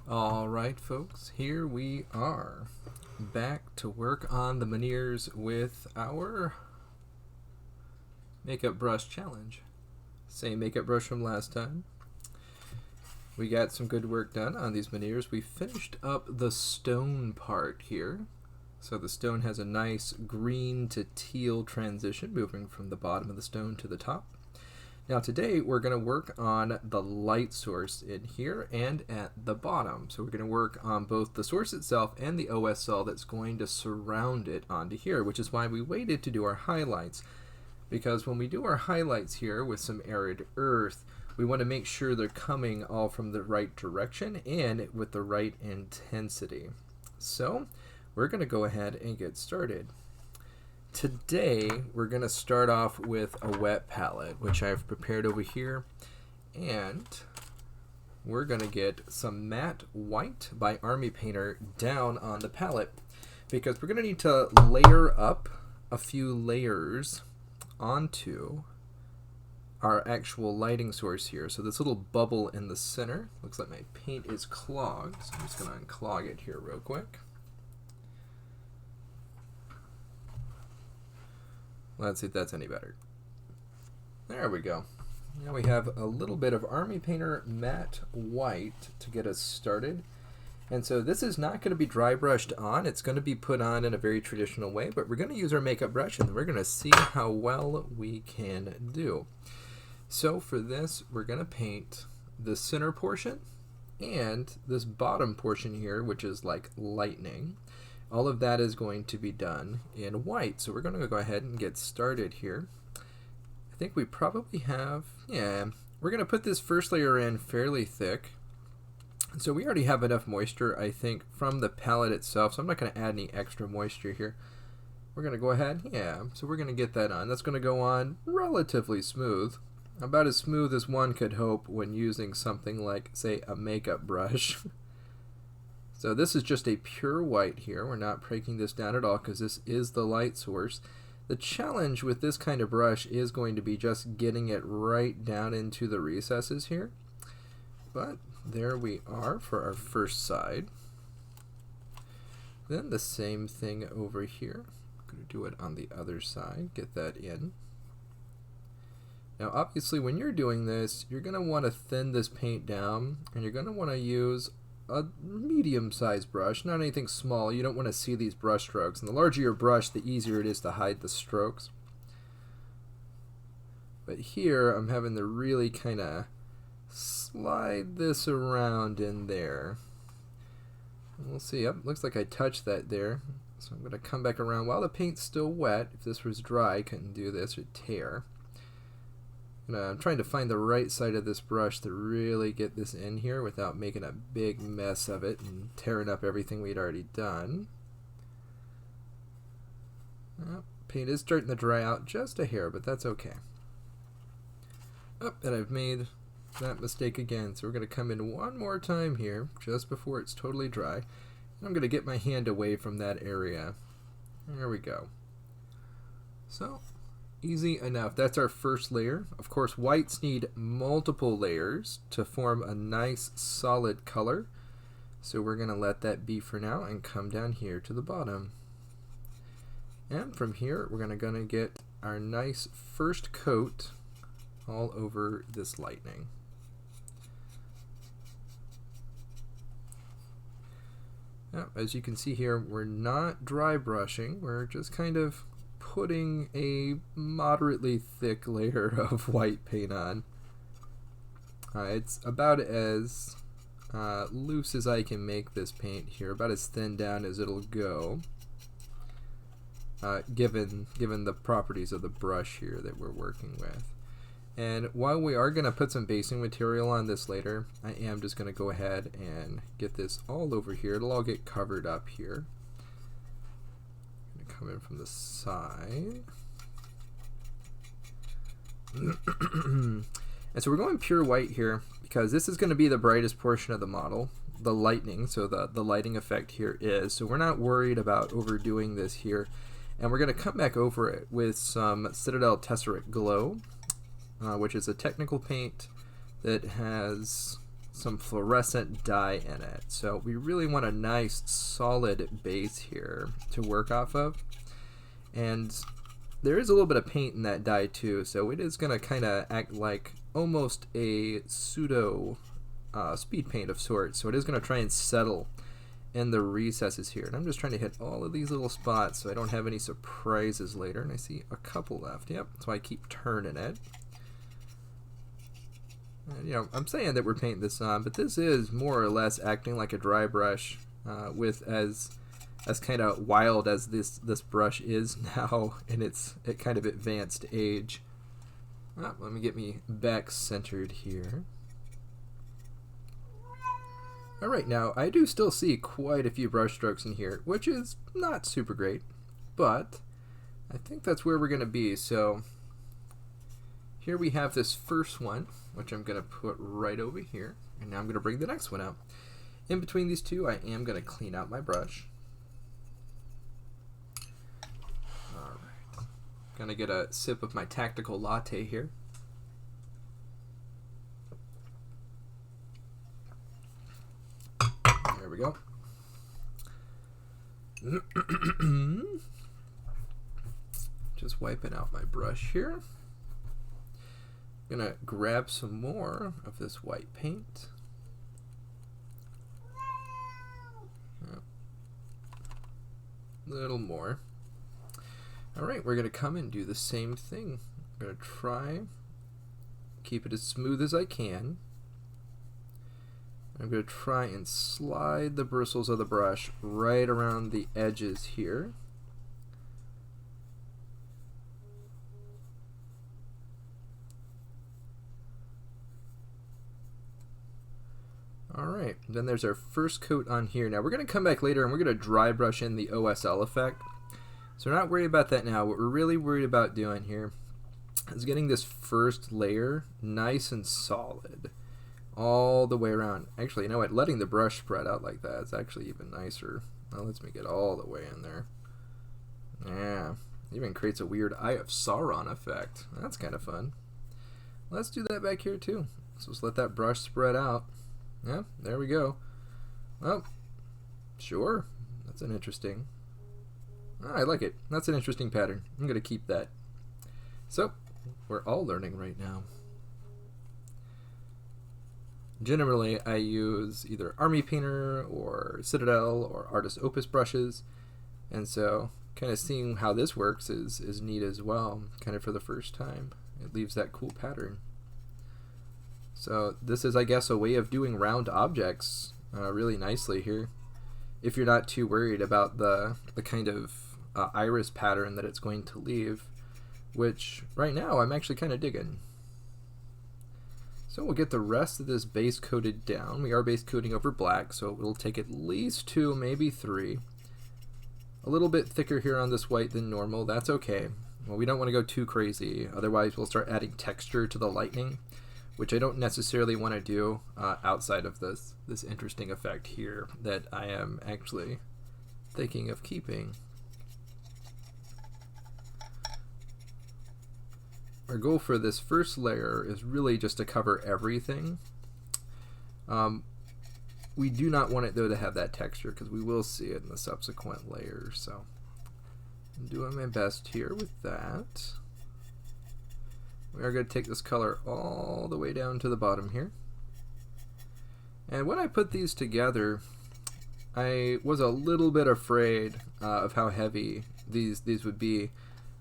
All right, folks, here we are back to work on the veneers with our makeup brush challenge. Same makeup brush from last time. We got some good work done on these veneers. We finished up the stone part here. So the stone has a nice green to teal transition moving from the bottom of the stone to the top. Now today we're going to work on the light source in here and at the bottom. So we're going to work on both the source itself and the OS cell that's going to surround it onto here, which is why we waited to do our highlights. Because when we do our highlights here with some arid earth, we want to make sure they're coming all from the right direction and with the right intensity. So we're going to go ahead and get started. Today we're going to start off with a wet palette, which I've prepared over here, and we're going to get some matte white by Army Painter down on the palette because we're going to need to layer up a few layers onto our actual lighting source here. So this little bubble in the center, looks like my paint is clogged, so I'm just going to unclog it here real quick. Let's see if that's any better. There we go. Now we have a little bit of Army Painter matte white to get us started. And so this is not going to be dry brushed on. It's going to be put on in a very traditional way, but we're going to use our makeup brush and we're going to see how well we can do. So for this, we're going to paint the center portion and this bottom portion here, which is like lightning. All of that is going to be done in white. So we're going to go ahead and get started here. I think we probably have, we're going to put this first layer in fairly thick. So we already have enough moisture, I think, from the palette itself. So I'm not going to add any extra moisture here. We're going to go ahead, so we're going to get that on. That's going to go on relatively smooth. About as smooth as one could hope when using something like, say, a makeup brush. So this is just a pure white here. We're not breaking this down at all because this is the light source. The challenge with this kind of brush is going to be just getting it right down into the recesses here. But there we are for our first side. Then the same thing over here. I'm going to do it on the other side, get that in. Now obviously when you're doing this, you're going to want to thin this paint down and you're going to want to use a medium-sized brush, not anything small. You don't want to see these brush strokes, and the larger your brush, the easier it is to hide the strokes. But here I'm having to really kind of slide this around in there. And we'll see. Yep, looks like I touched that there. So I'm going to come back around while the paint's still wet. If this was dry, I couldn't do this, it'd tear. I'm trying to find the right side of this brush to really get this in here without making a big mess of it and tearing up everything we'd already done. Paint is starting to dry out just a hair, but that's okay. And I've made that mistake again, so we're going to come in one more time here just before it's totally dry. And I'm going to get my hand away from that area. There we go. So easy enough. That's our first layer. Of course, whites need multiple layers to form a nice solid color. So we're going to let that be for now and come down here to the bottom. And from here, we're going to get our nice first coat all over this lightning. Now, as you can see here, we're not dry brushing. We're just kind of putting a moderately thick layer of white paint on. It's about as loose as I can make this paint here, about as thin down as it'll go, given the properties of the brush here that we're working with. And while we are going to put some basing material on this later, I am just going to go ahead and get this all over here. It'll all get covered up here. Come in from the side. And so we're going pure white here because this is going to be the brightest portion of the model, the lightning, so the lighting effect here is. So we're not worried about overdoing this here. And we're going to come back over it with some Citadel Tesseract Glow, which is a technical paint that has some fluorescent dye in it. So we really want a nice solid base here to work off of. And there is a little bit of paint in that dye too, so it is going to kind of act like almost a pseudo speed paint of sorts. So it is going to try and settle in the recesses here. And I'm just trying to hit all of these little spots so I don't have any surprises later. And I see a couple left. Yep, that's why I keep turning it. And, you know, I'm saying that we're painting this on, but this is more or less acting like a dry brush with as kind of wild as this brush is now in its kind of advanced age. Let me get me back centered here. Alright, now I do still see quite a few brush strokes in here, which is not super great, but I think that's where we're going to be. So here we have this first one, which I'm going to put right over here, and now I'm going to bring the next one out. In between these two, I am going to clean out my brush. Alright, gonna get a sip of my tactical latte here. There we go. Just wiping out my brush here. Gonna grab some more of this white paint. A little more. Alright, we're gonna come and do the same thing. I'm gonna try keep it as smooth as I can. I'm going to try and slide the bristles of the brush right around the edges here. Alright, then there's our first coat on here. Now we're going to come back later and we're going to dry brush in the OSL effect. So we're not worried about that now. What we're really worried about doing here is getting this first layer nice and solid all the way around. Actually, you know what? Letting the brush spread out like that is actually even nicer. That lets me get all the way in there. Yeah, even creates a weird Eye of Sauron effect. That's kind of fun. Let's do that back here too. So let's let that brush spread out. Yeah, there we go. Oh, sure. That's an interesting... I like it. That's an interesting pattern. I'm going to keep that. So, we're all learning right now. Generally, I use either Army Painter or Citadel or Artist Opus brushes, and so kind of seeing how this works is neat as well, kind of for the first time. It leaves that cool pattern. So this is, I guess, a way of doing round objects really nicely here, if you're not too worried about the kind of iris pattern that it's going to leave, which right now I'm actually kind of digging. So we'll get the rest of this base coated down. We are base coating over black, so it'll take at least 2, maybe 3. A little bit thicker here on this white than normal. That's okay. Well, we don't want to go too crazy, otherwise we'll start adding texture to the lightning, which I don't necessarily want to do outside of this interesting effect here that I am actually thinking of keeping. Our goal for this first layer is really just to cover everything. We do not want it though to have that texture because we will see it in the subsequent layers. So I'm doing my best here with that. We are going to take this color all the way down to the bottom here. And when I put these together, I was a little bit afraid of how heavy these would be.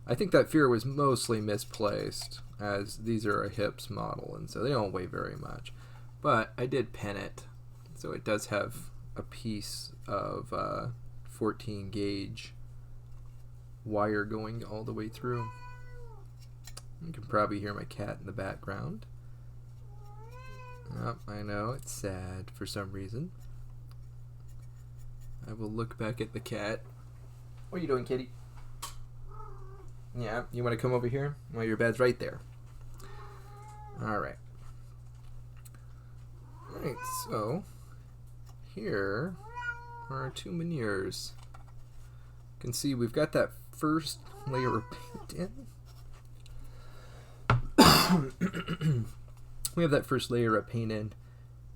I think that fear was mostly misplaced, as these are a HIPS model, and so they don't weigh very much. But I did pin it, so it does have a piece of 14 gauge wire going all the way through. You can probably hear my cat in the background. Oh, I know, it's sad for some reason. I will look back at the cat. What are you doing, kitty? Yeah, you want to come over here? Well, your bed's right there. Alright. Alright, so here are our 2 Meniers. You can see we've got that first layer of paint in. We have that first layer of paint in,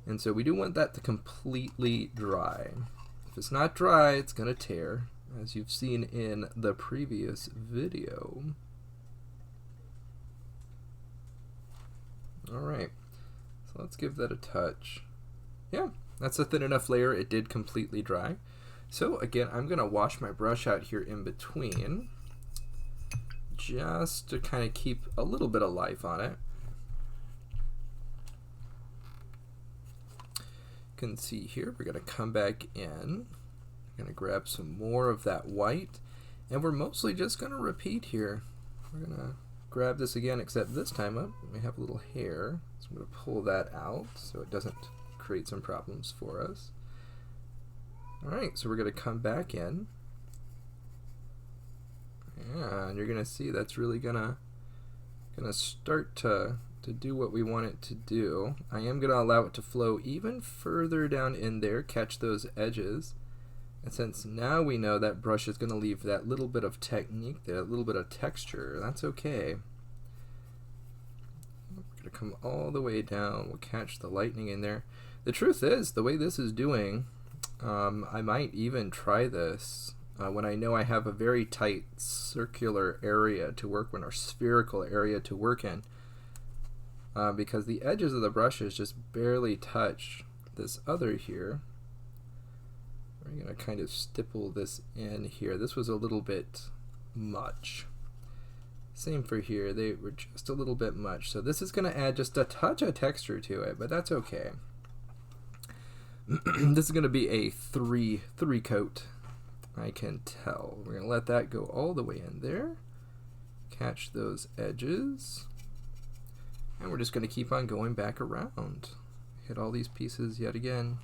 And so we do want that to completely dry. If it's not dry, it's going to tear, as you've seen in the previous video. Alright, so let's give that a touch. Yeah, that's a thin enough layer. It did completely dry. So again, I'm going to wash my brush out here in between, just to kind of keep a little bit of life on it. You can see here, we're going to come back in. We're going to grab some more of that white, and we're mostly just going to repeat here. We're going to grab this again, except this time we have a little hair, so I'm going to pull that out so it doesn't create some problems for us. Alright, so we're going to come back in, and you're going to see that's really going to start to do what we want it to do. I am going to allow it to flow even further down in there, catch those edges. And since now we know that brush is going to leave that little bit of technique, that little bit of texture, that's okay. We're going to come all the way down. We'll catch the lightning in there. The truth is, the way this is doing, I might even try this when I know I have a very tight circular area to work in, or spherical area to work in. Because the edges of the brushes just barely touch this other here. We're going to kind of stipple this in here. This was a little bit much. Same for here. They were just a little bit much. So this is going to add just a touch of texture to it, but that's okay. This is going to be a three coat, I can tell. We're going to let that go all the way in there. Catch those edges. And we're just going to keep on going back around. Hit all these pieces yet again.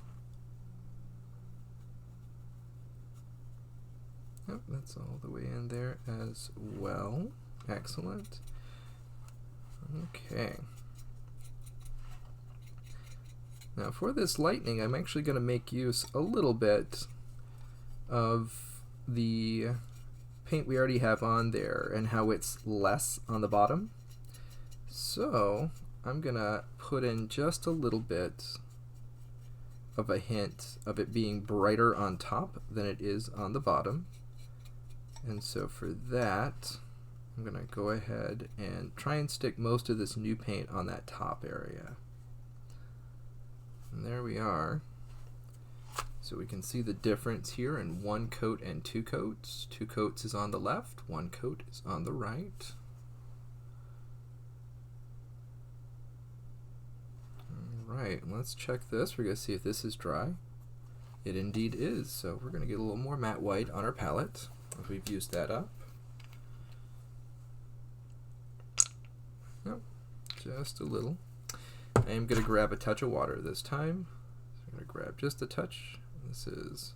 Yep, that's all the way in there as well. Excellent. Okay. Now for this lightning, I'm actually going to make use a little bit of the paint we already have on there and how it's less on the bottom. So I'm going to put in just a little bit of a hint of it being brighter on top than it is on the bottom. And so for that, I'm going to go ahead and try and stick most of this new paint on that top area. And there we are. So we can see the difference here in one coat and two coats. Two coats is on the left, one coat is on the right. Alright, let's check this. We're going to see if this is dry. It indeed is. So we're going to get a little more matte white on our palette if we've used that up. Yep, just a little. I am going to grab a touch of water this time. So I'm going to grab just a touch. This is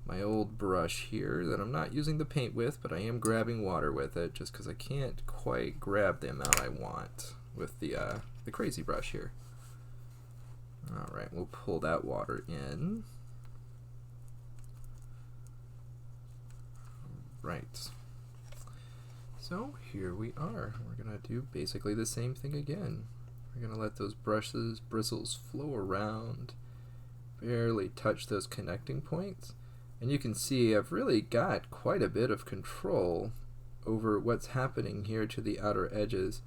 my old brush here that I'm not using the paint with, but I am grabbing water with it just because I can't quite grab the amount I want with the crazy brush here. Alright, we'll pull that water in. Right. So here we are. We're going to do basically the same thing again. We're going to let those bristles flow around, barely touch those connecting points. And you can see I've really got quite a bit of control over what's happening here to the outer edges.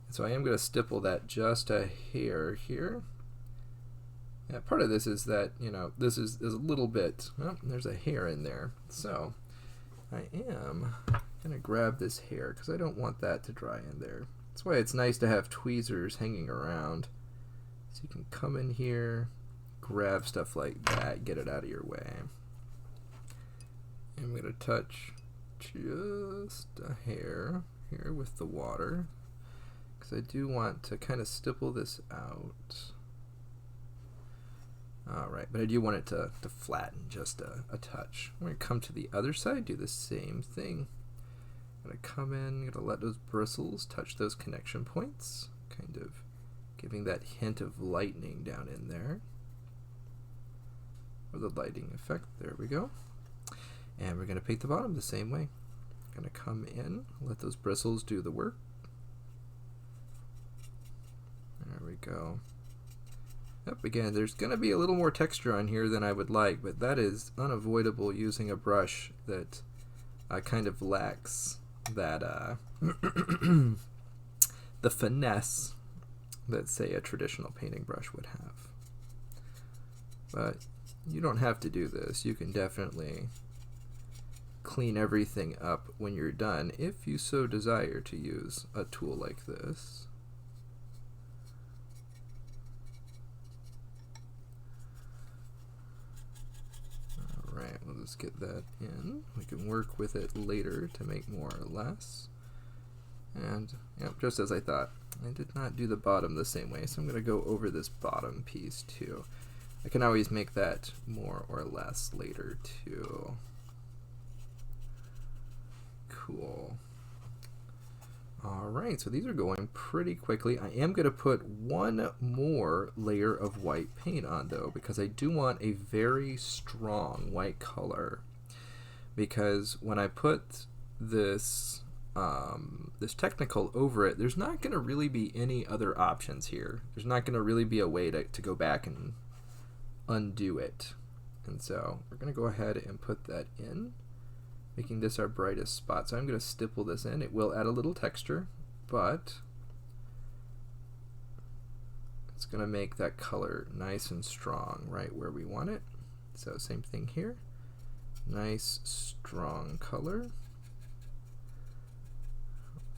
And so I am going to stipple that just a hair here. Yeah, part of this is that, you know, this is a little bit, well, there's a hair in there. So I am going to grab this hair because I don't want that to dry in there. That's why it's nice to have tweezers hanging around. So you can come in here, grab stuff like that, get it out of your way. I'm going to touch just a hair here with the water because I do want to kind of stipple this out. Alright, but I do want it to flatten just a touch. I'm going to come to the other side, do the same thing. I'm going to come in, I'm going to let those bristles touch those connection points, kind of giving that hint of lightning down in there. Or the lighting effect, there we go. And we're going to paint the bottom the same way. I'm going to come in, let those bristles do the work. There we go. Yep, again, there's going to be a little more texture on here than I would like, but that is unavoidable using a brush that kind of lacks that the finesse that, say, a traditional painting brush would have. But you don't have to do this. You can definitely clean everything up when you're done if you so desire to use a tool like this. Alright, we'll just get that in. We can work with it later to make more or less. And yep, just as I thought, I did not do the bottom the same way, so I'm going to go over this bottom piece too. I can always make that more or less later too. Cool. Alright, so these are going pretty quickly. I am going to put one more layer of white paint on though, because I do want a very strong white color. Because when I put this this technical over it, there's not going to really be any other options here. There's not going to really be a way to go back and undo it. And so we're going to go ahead and put that in, making this our brightest spot. So I'm going to stipple this in. It will add a little texture, but it's going to make that color nice and strong right where we want it. So same thing here. Nice, strong color.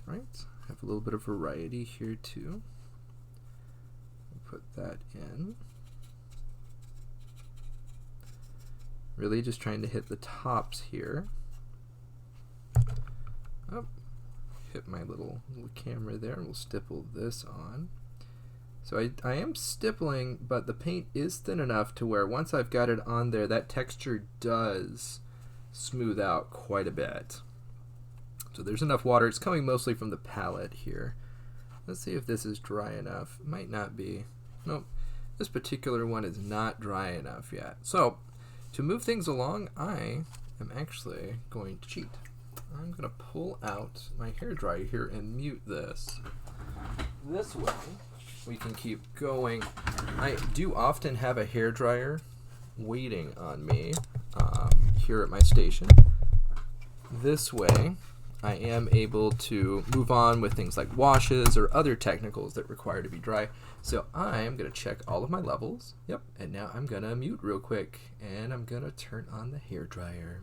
Right, have a little bit of variety here too. Put that in. Really just trying to hit the tops here. Oh, hit my little camera there, and we'll stipple this on. So I am stippling, but the paint is thin enough to where once I've got it on there, that texture does smooth out quite a bit. So there's enough water. It's coming mostly from the palette here. Let's see if this is dry enough. It might not be. Nope. This particular one is not dry enough yet. So to move things along, I am actually going to cheat. I'm going to pull out my hairdryer here and mute this. This way we can keep going. I do often have a hairdryer waiting on me here at my station. This way I am able to move on with things like washes or other technicals that require to be dry. So I am going to check all of my levels. Yep, and now I'm going to mute real quick, and I'm going to turn on the hairdryer.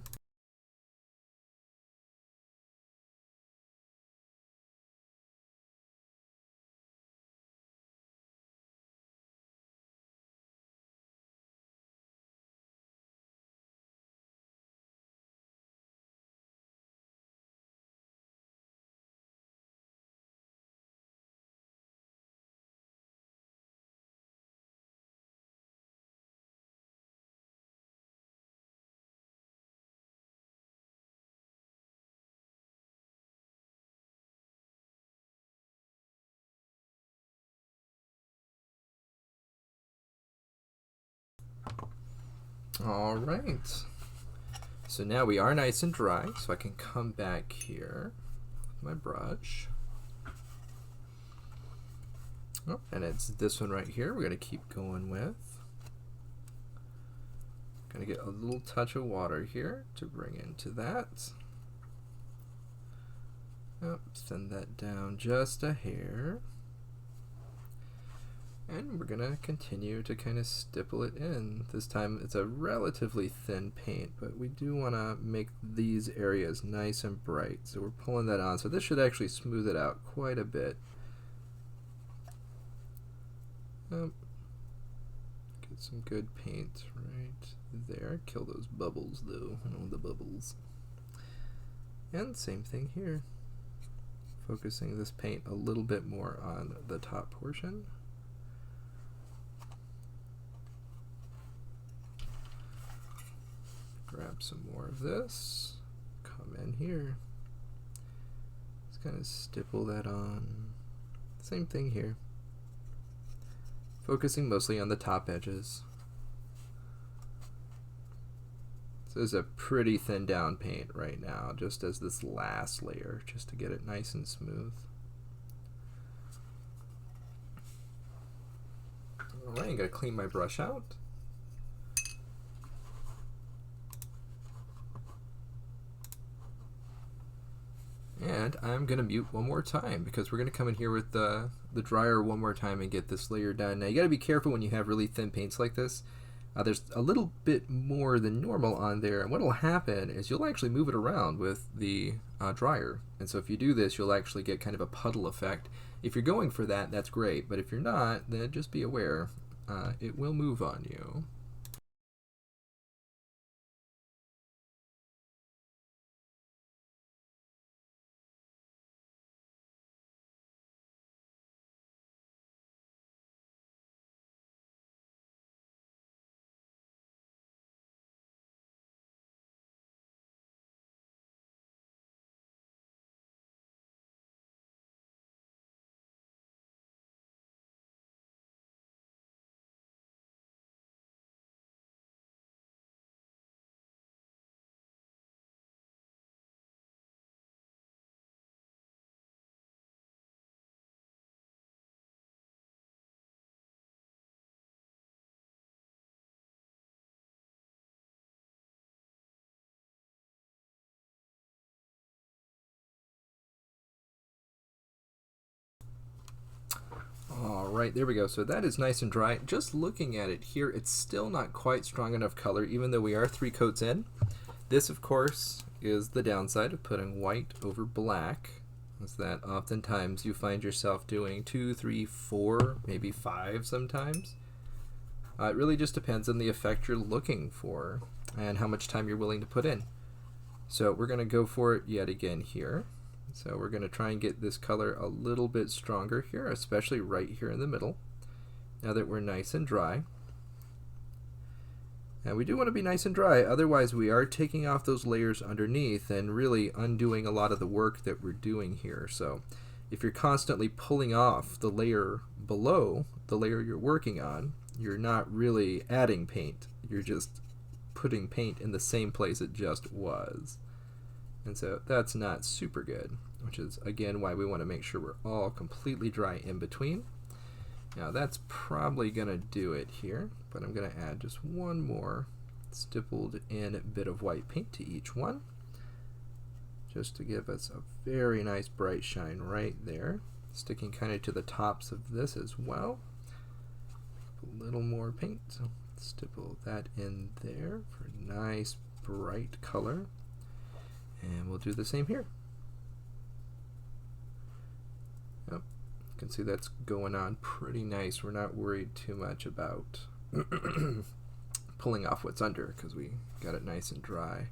All right, so now we are nice and dry, so I can come back here with my brush. Oh, and it's this one right here we're going to keep going with. Going to get a little touch of water here to bring into that. Oh, send that down just a hair. And we're going to continue to kind of stipple it in. This time it's a relatively thin paint, but we do want to make these areas nice and bright. So we're pulling that on. So this should actually smooth it out quite a bit. Get some good paint right there. Kill those bubbles though. I don't want the bubbles. And same thing here. Focusing this paint a little bit more on the top portion. Grab some more of this, come in here, just kind of stipple that on. Same thing here. Focusing mostly on the top edges. So this is a pretty thin down paint right now, just as this last layer, just to get it nice and smooth. Alright, I'm going to clean my brush out. And I'm going to mute one more time because we're going to come in here with the dryer one more time and get this layer done. Now you got to be careful when you have really thin paints like this. There's a little bit more than normal on there, and what will happen is you'll actually move it around with the dryer. And so if you do this, you'll actually get kind of a puddle effect. If you're going for that, that's great, but if you're not, then just be aware it will move on you. Alright, there we go. So that is nice and dry. Just looking at it here, it's still not quite strong enough color, even though we are 3 coats in. This, of course, is the downside of putting white over black, is that oftentimes you find yourself doing 2, 3, 4, maybe 5 sometimes. It really just depends on the effect you're looking for and how much time you're willing to put in. So we're going to go for it yet again here. So we're going to try and get this color a little bit stronger here, especially right here in the middle, now that we're nice and dry. And we do want to be nice and dry, otherwise we are taking off those layers underneath and really undoing a lot of the work that we're doing here. So if you're constantly pulling off the layer below the layer you're working on, you're not really adding paint, you're just putting paint in the same place it just was. And so that's not super good, which is again why we want to make sure we're all completely dry in between. Now that's probably going to do it here, but I'm going to add just one more stippled in bit of white paint to each one, just to give us a very nice bright shine right there, sticking kind of to the tops of this as well. A little more paint, so stipple that in there for a nice bright color. And we'll do the same here. Yep. You can see that's going on pretty nice. We're not worried too much about pulling off what's under because we got it nice and dry.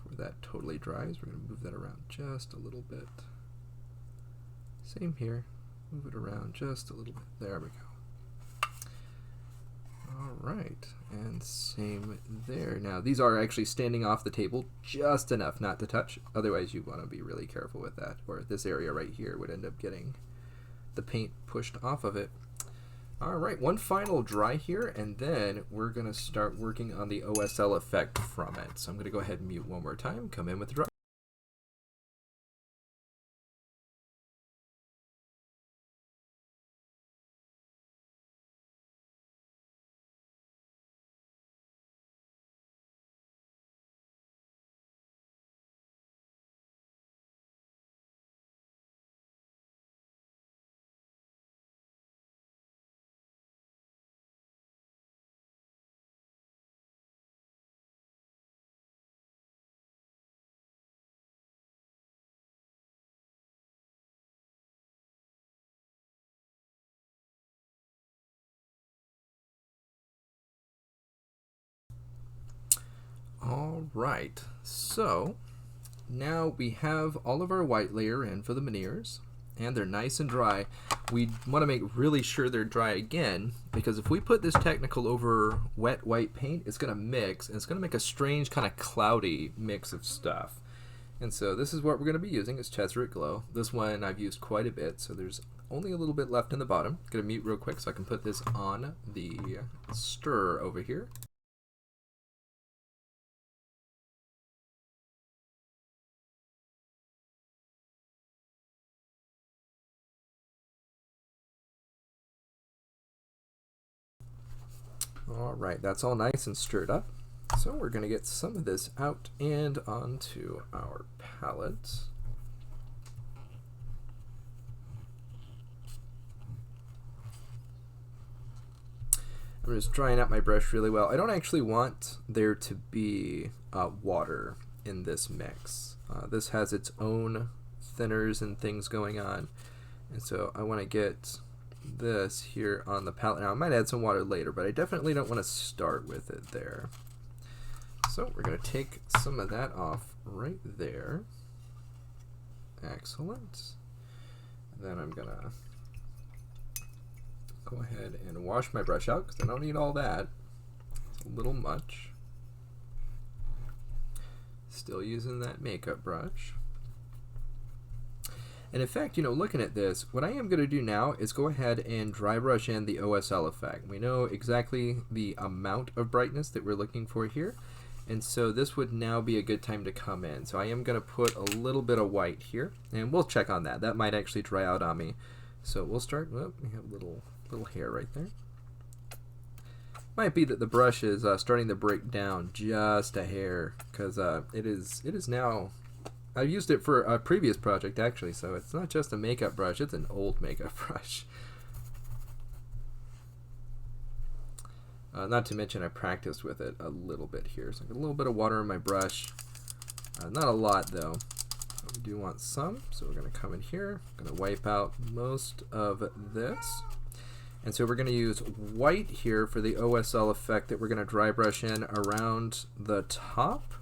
For that totally dries, we're going to move that around just a little bit. Same here. Move it around just a little bit. There we go. Alright, and same there. Now these are actually standing off the table just enough not to touch, otherwise you want to be really careful with that, or this area right here would end up getting the paint pushed off of it. Alright, one final dry here, and then we're going to start working on the OSL effect from it. So I'm going to go ahead and mute one more time, come in with the dry. Alright, so now we have all of our white layer in for the veneers, and they're nice and dry. We want to make really sure they're dry again, because if we put this technical over wet white paint, it's going to mix, and it's going to make a strange kind of cloudy mix of stuff. And so this is what we're going to be using, is Chesrit Glow. This one I've used quite a bit, so there's only a little bit left in the bottom. I'm going to mute real quick so I can put this on the stir over here. All right, that's all nice and stirred up. So we're going to get some of this out and onto our palette. I'm just drying out my brush really well. I don't actually want there to be water in this mix. This has its own thinners and things going on, and so I want to get this here on the palette. Now I might add some water later, but I definitely don't want to start with it there. So we're going to take some of that off right there. Excellent. Then I'm going to go ahead and wash my brush out because I don't need all that. It's a little much. Still using that makeup brush. And in fact, you know, looking at this, what I am going to do now is go ahead and dry brush in the OSL effect. We know exactly the amount of brightness that we're looking for here, and so this would now be a good time to come in. So I am going to put a little bit of white here, and we'll check on that. That might actually dry out on me. So we'll start, oh, we have a little hair right there. Might be that the brush is starting to break down just a hair, because it is now, I used it for a previous project actually, so it's not just a makeup brush, it's an old makeup brush. Not to mention I practiced with it a little bit here, so I got a little bit of water in my brush, not a lot though. We do want some, so we're going to come in here, going to wipe out most of this. And so we're going to use white here for the OSL effect that we're going to dry brush in around the top.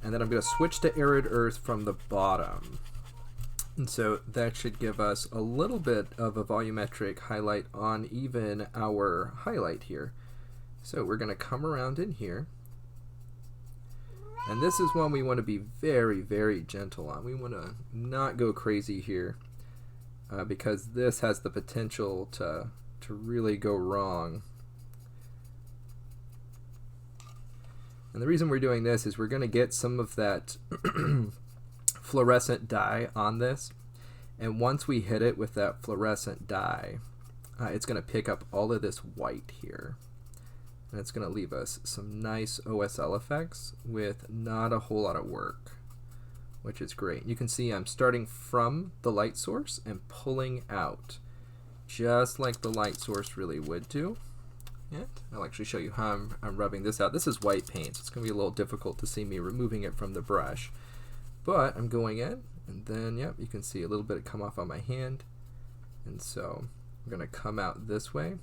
And then I'm going to switch to Arid Earth from the bottom. And so that should give us a little bit of a volumetric highlight on even our highlight here. So we're going to come around in here. And this is one we want to be very, very gentle on. We want to not go crazy here because this has the potential to really go wrong. And the reason we're doing this is we're going to get some of that fluorescent dye on this, and once we hit it with that fluorescent dye, it's going to pick up all of this white here, and it's going to leave us some nice OSL effects with not a whole lot of work, which is great. You can see I'm starting from the light source and pulling out, just like the light source really would do. Yeah, I'll actually show you how I'm rubbing this out. This is white paint, so it's going to be a little difficult to see me removing it from the brush. But I'm going in, and then, yep, you can see a little bit come off on my hand. And so we're going to come out this way.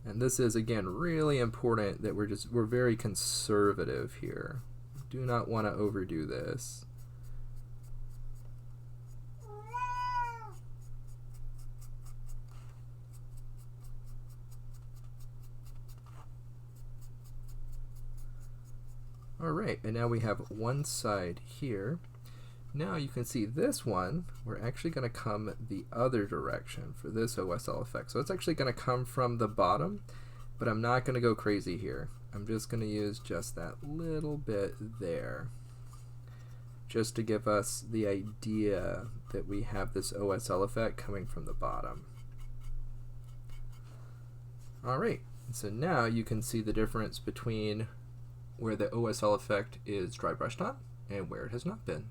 And this is, again, really important that we're very conservative here. Do not want to overdo this. Alright, and now we have one side here. Now you can see this one, we're actually going to come the other direction for this OSL effect. So it's actually going to come from the bottom, but I'm not going to go crazy here. I'm just going to use just that little bit there, just to give us the idea that we have this OSL effect coming from the bottom. Alright, so now you can see the difference between where the OSL effect is dry brushed on and where it has not been.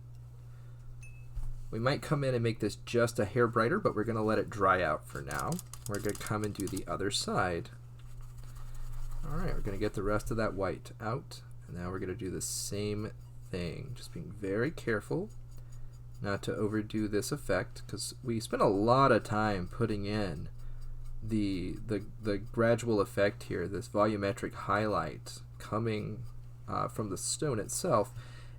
We might come in and make this just a hair brighter, but we're going to let it dry out for now. We're going to come and do the other side. Alright, we're going to get the rest of that white out, and now we're going to do the same thing, just being very careful not to overdo this effect, because we spent a lot of time putting in the gradual effect here, this volumetric highlight coming from the stone itself,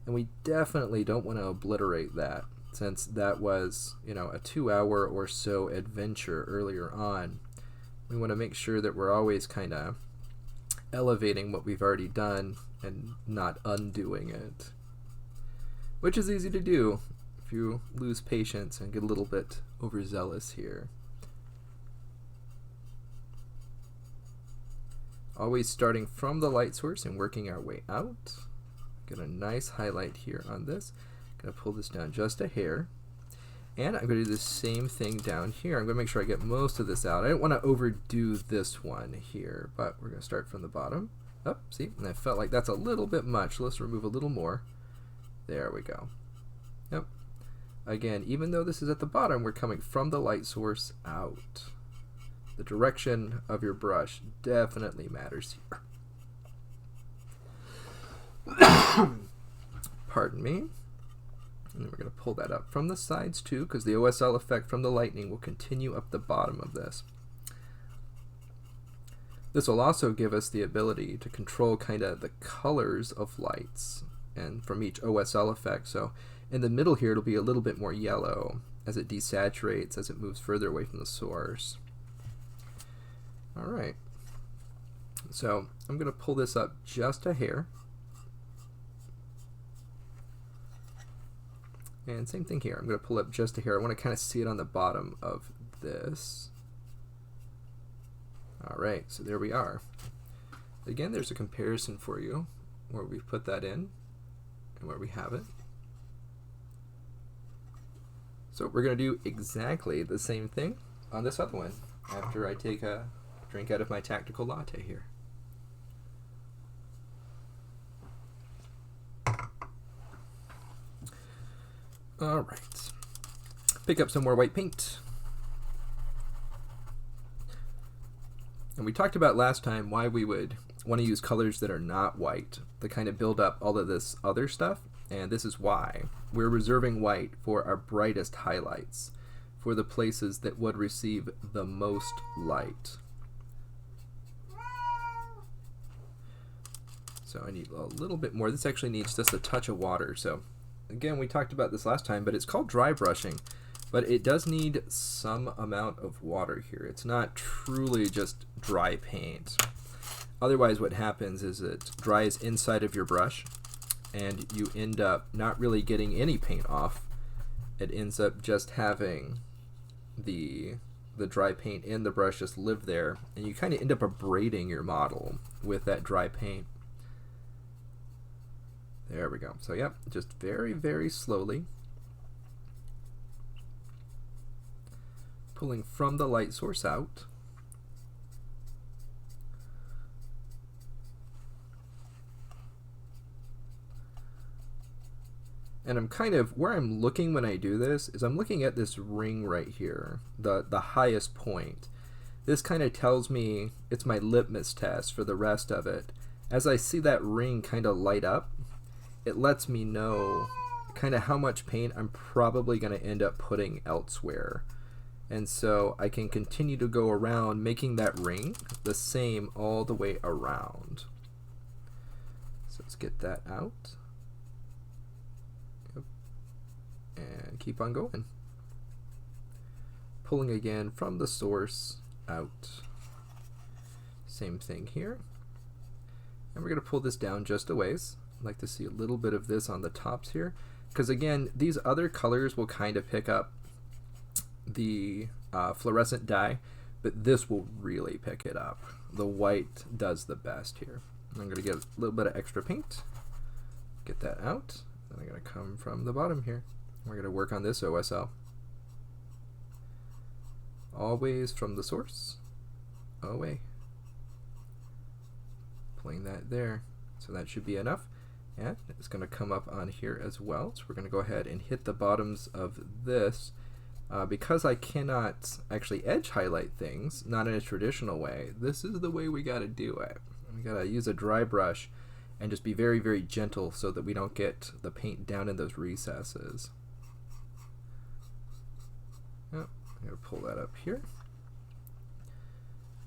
and we definitely don't want to obliterate that, since that was, you know, a 2-hour or so adventure earlier on. We want to make sure that we're always kind of elevating what we've already done and not undoing it, which is easy to do if you lose patience and get a little bit overzealous here. Always starting from the light source and working our way out. Get a nice highlight here on this. Gonna pull this down just a hair. And I'm going to do the same thing down here. I'm going to make sure I get most of this out. I don't want to overdo this one here, but we're going to start from the bottom. Oh, see, and I felt like that's a little bit much. Let's remove a little more. There we go. Yep. Again, even though this is at the bottom, we're coming from the light source out. The direction of your brush definitely matters here. Pardon me. And then we're going to pull that up from the sides too, because the OSL effect from the lightning will continue up the bottom of this. This will also give us the ability to control kind of the colors of lights and from each OSL effect. So in the middle here, it'll be a little bit more yellow as it desaturates, as it moves further away from the source. All right. So I'm going to pull this up just a hair. And same thing here. I'm going to pull up just a hair. I want to kind of see it on the bottom of this. All right, so there we are. Again, there's a comparison for you where we put that in and where we have it. So we're going to do exactly the same thing on this other one after I take a drink out of my tactical latte here. All right, pick up some more white paint. And we talked about last time why we would want to use colors that are not white to kind of build up all of this other stuff. And this is why. We're reserving white for our brightest highlights, for the places that would receive the most light. So I need a little bit more. This actually needs just a touch of water. So again, we talked about this last time, but it's called dry brushing. But it does need some amount of water here. It's not truly just dry paint. Otherwise, what happens is it dries inside of your brush, and you end up not really getting any paint off. It ends up just having the dry paint in the brush just live there, and you kind of end up abrading your model with that dry paint. There we go. So yep, just very, very slowly. Pulling from the light source out. And I'm kind of, where I'm looking when I do this, is I'm looking at this ring right here, the highest point. This kind of tells me, it's my litmus test for the rest of it. As I see that ring kind of light up, it lets me know kind of how much paint I'm probably going to end up putting elsewhere. And so I can continue to go around making that ring the same all the way around. So let's get that out. Yep. And keep on going. Pulling again from the source out. Same thing here. And we're going to pull this down just a ways. I'd like to see a little bit of this on the tops here, because again, these other colors will kind of pick up the fluorescent dye, but this will really pick it up. The white does the best here. I'm going to get a little bit of extra paint, get that out, then I'm going to come from the bottom here. We're going to work on this OSL. Always from the source, away. Pulling that there, so that should be enough. And it's going to come up on here as well. So we're going to go ahead and hit the bottoms of this. Because I cannot actually edge highlight things, not in a traditional way, this is the way we got to do it. We got to use a dry brush and just be very, very gentle so that we don't get the paint down in those recesses. Oh, I'm going to pull that up here.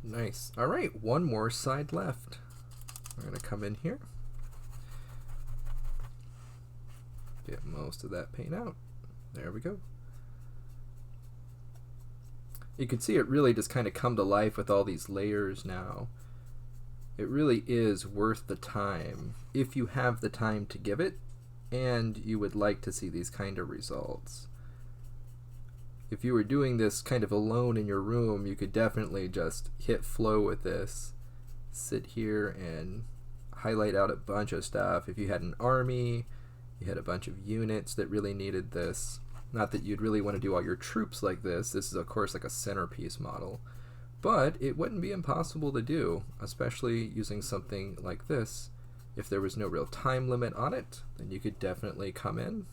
Nice. All right, one more side left. We're going to come in here. Get most of that paint out. There we go. You can see it really just kind of come to life with all these layers now. It really is worth the time if you have the time to give it and you would like to see these kind of results. If you were doing this kind of alone in your room, you could definitely just hit flow with this, sit here and highlight out a bunch of stuff. If you had an army, you had a bunch of units that really needed this, Not that you'd really want to do all your troops like this. This is, of course, like a centerpiece model. But it wouldn't be impossible to do, especially using something like this. If there was no real time limit on it, then you could definitely come in,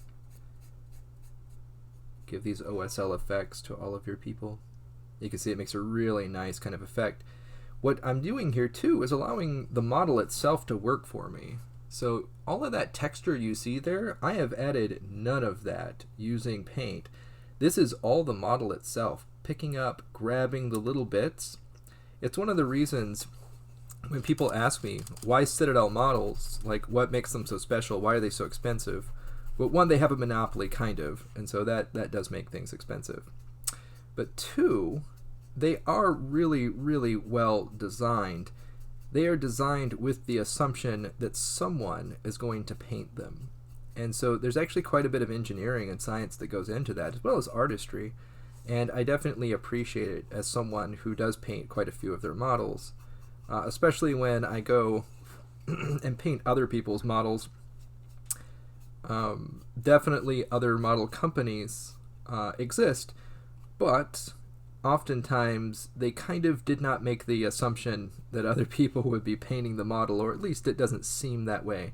give these OSL effects to all of your people. You can see it makes a really nice kind of effect. What I'm doing here too is allowing the model itself to work for me. So all of that texture you see there, I have added none of that using Paint. This is all the model itself, picking up, grabbing the little bits. It's one of the reasons when people ask me, why Citadel models? Like, what makes them so special? Why are they so expensive? Well, one, they have a monopoly, kind of, and so that does make things expensive. But two, they are really, really well designed. They are designed with the assumption that someone is going to paint them. And so there's actually quite a bit of engineering and science that goes into that, as well as artistry. And I definitely appreciate it as someone who does paint quite a few of their models, especially when I go and paint other people's models. Definitely other model companies exist, but oftentimes they kind of did not make the assumption that other people would be painting the model, or at least it doesn't seem that way.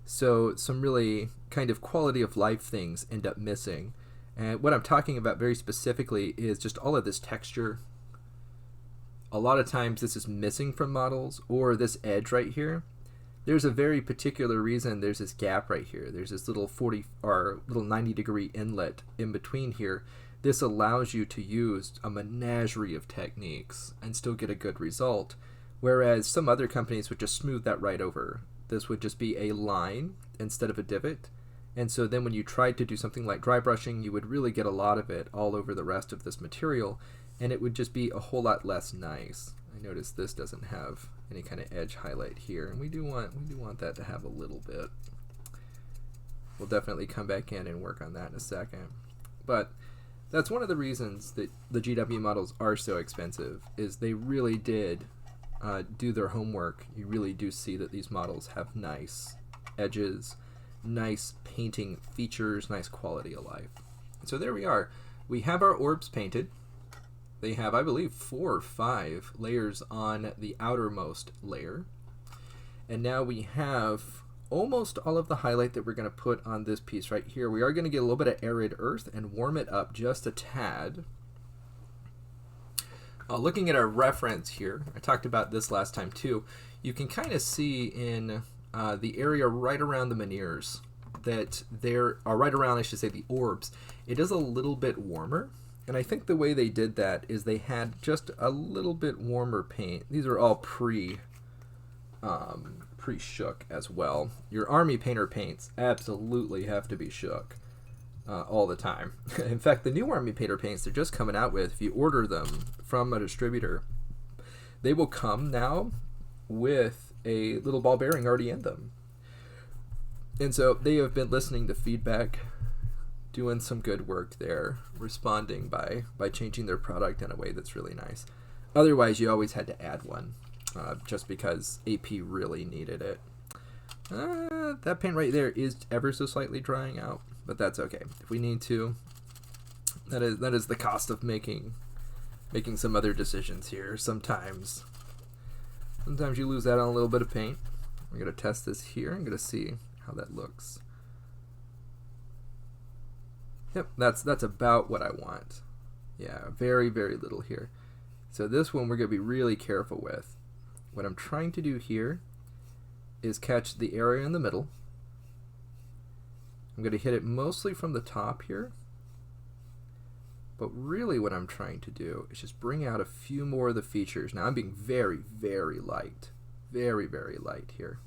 So some really kind of quality of life things end up missing. And what I'm talking about very specifically is just all of this texture. A lot of times this is missing from models, or this edge right here. There's a very particular reason there's this gap right here. There's this little 90-degree inlet in between here. This allows you to use a menagerie of techniques and still get a good result, whereas some other companies would just smooth that right over. This would just be a line instead of a divot, and so then when you tried to do something like dry brushing, you would really get a lot of it all over the rest of this material, and it would just be a whole lot less nice. I notice this doesn't have any kind of edge highlight here, and we do want that to have a little bit. We'll definitely come back in and work on that in a second. But that's one of the reasons that the GW models are so expensive, is they really did do their homework. You really do see that these models have nice edges, nice painting features, nice quality of life. So there we are. We have our orbs painted. They have, I believe, 4 or 5 layers on the outermost layer. And now we have almost all of the highlight that we're going to put on this piece right here. We are going to get a little bit of arid earth and warm it up just a tad. Looking at our reference here, I talked about this last time too, you can kind of see in the area right around the menhirs that there are right around, I should say, the orbs. It is a little bit warmer, and I think the way they did that is they had just a little bit warmer paint. These are all pre-shook as well. Your army painter paints absolutely have to be shook all the time. In fact, the new army painter paints they're just coming out with, if you order them from a distributor, they will come now with a little ball bearing already in them. And so they have been listening to feedback, doing some good work there, responding by changing their product in a way that's really nice. Otherwise, you always had to add one, just because AP really needed it. That paint right there is ever so slightly drying out, but that's okay. If we need to, that is the cost of making some other decisions here. Sometimes you lose out on a little bit of paint. We're gonna test this here. I'm gonna see how that looks. Yep, that's about what I want. Yeah, very, very little here. So this one we're gonna be really careful with. What I'm trying to do here is catch the area in the middle. I'm gonna hit it mostly from the top here. But really what I'm trying to do is just bring out a few more of the features. Now I'm being very, very light. Very, very light here.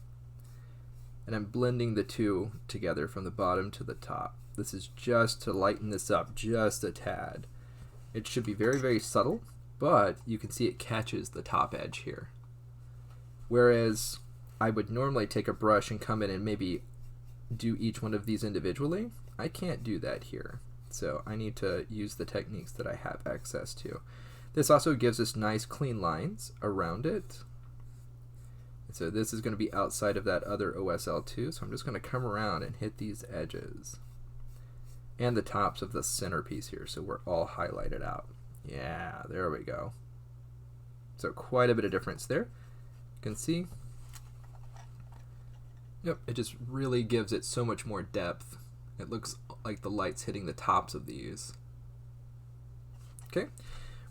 And I'm blending the two together from the bottom to the top. This is just to lighten this up just a tad. It should be very, very subtle, but you can see it catches the top edge here. Whereas I would normally take a brush and come in and maybe do each one of these individually. I can't do that here. So I need to use the techniques that I have access to. This also gives us nice clean lines around it. So this is going to be outside of that other OSL too. So I'm just going to come around and hit these edges. and the tops of the centerpiece here, so we're all highlighted out. Yeah, there we go. So quite a bit of difference there. You can see. Yep, it just really gives it so much more depth. It looks like the light's hitting the tops of these. Okay,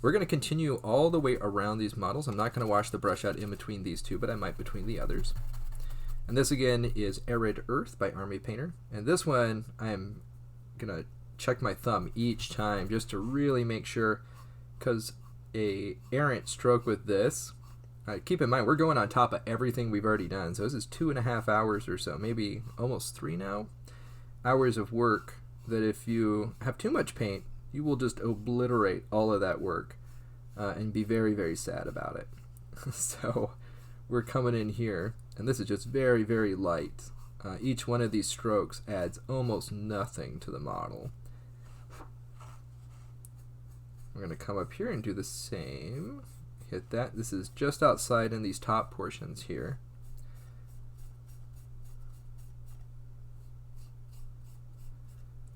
we're going to continue all the way around these models. I'm not going to wash the brush out in between these two, but I might between the others. And this again is Arid Earth by Army Painter. And this one, I'm going to check my thumb each time just to really make sure, because a errant stroke with this, keep in mind we're going on top of everything we've already done. So this is 2.5 hours or so, maybe almost 3 now, hours of work that if you have too much paint, you will just obliterate all of that work and be very, very sad about it. So we're coming in here, and this is just very, very light. Each one of these strokes adds almost nothing to the model. We're going to come up here and do the same. Hit that. This is just outside in these top portions here.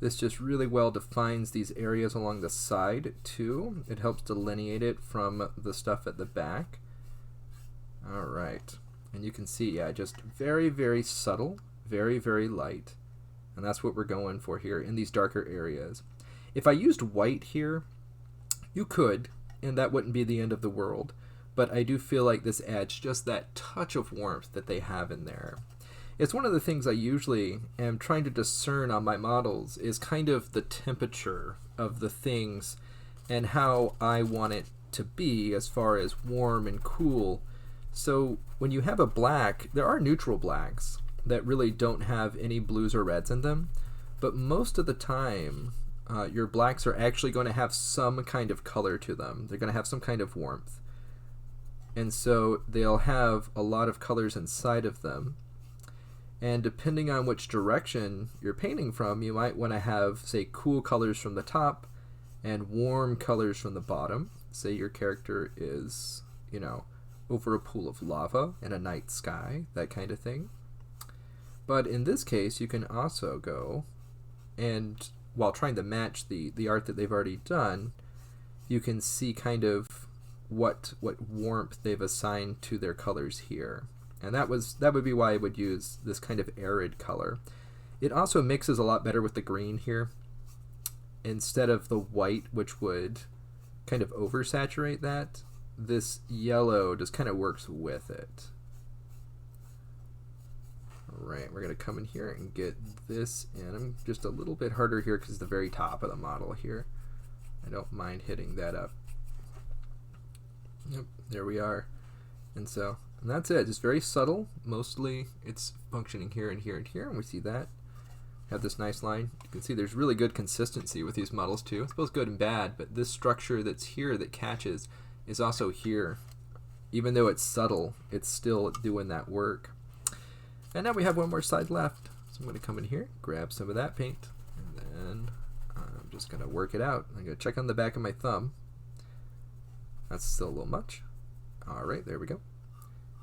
This just really well defines these areas along the side too. It helps delineate it from the stuff at the back. Alright, and you can see, yeah, just very, very subtle, very, very light. And that's what we're going for here in these darker areas. If I used white here, you could, and that wouldn't be the end of the world. But I do feel like this adds just that touch of warmth that they have in there. It's one of the things I usually am trying to discern on my models is kind of the temperature of the things and how I want it to be as far as warm and cool. So when you have a black, there are neutral blacks that really don't have any blues or reds in them, but most of the time your blacks are actually going to have some kind of color to them. They're going to have some kind of warmth. And so they'll have a lot of colors inside of them. And depending on which direction you're painting from, you might want to have, say, cool colors from the top and warm colors from the bottom. Say your character is, you know, over a pool of lava in a night sky, that kind of thing. But in this case, you can also go and, while trying to match the art that they've already done, you can see kind of what warmth they've assigned to their colors here. And that would be why I would use this kind of arid color. It also mixes a lot better with the green here, instead of the white, which would kind of oversaturate that. This yellow just kind of works with it. Alright, we're going to come in here and get this in. I'm just a little bit harder here because it's the very top of the model here. I don't mind hitting that up. Yep, there we are. And that's it, just very subtle. Mostly it's functioning here and here and here, and we see that. Have this nice line. You can see there's really good consistency with these models too. It's both good and bad, but this structure that's here that catches is also here. Even though it's subtle, it's still doing that work. And now we have one more side left. So I'm going to come in here, grab some of that paint, and then I'm just going to work it out. I'm going to check on the back of my thumb. That's still a little much. Alright, there we go.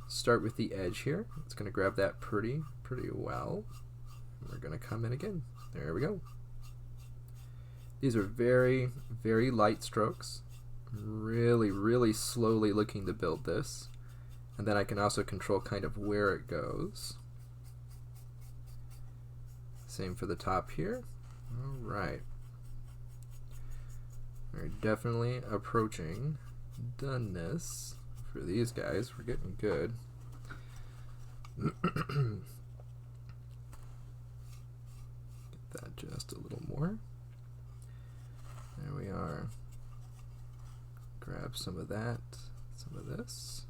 Start with the edge here. It's going to grab that pretty well. We're going to come in again. There we go. These are very, very light strokes. Really, really slowly looking to build this. And then I can also control kind of where it goes. Same for the top here. Alright. We're definitely approaching doneness. For these guys, we're getting good. Get that just a little more. There we are. Grab some of that, some of this.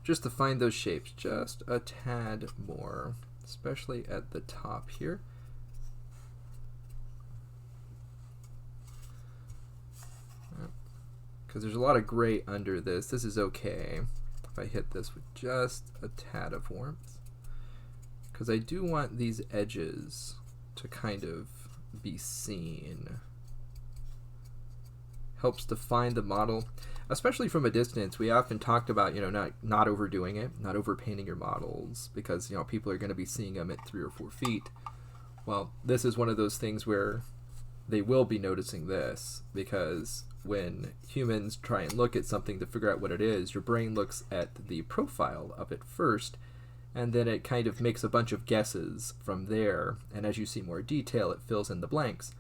Just to find those shapes just a tad more, especially at the top here. Because there's a lot of gray under this. This is okay if I hit this with just a tad of warmth. Because I do want these edges to kind of be seen. Helps define the model. Especially from a distance, we often talked about, not overdoing it, not overpainting your models, because, people are going to be seeing them at 3 or 4 feet. Well, this is one of those things where they will be noticing this, because when humans try and look at something to figure out what it is, your brain looks at the profile of it first, and then it kind of makes a bunch of guesses from there, and as you see more detail, it fills in the blanks.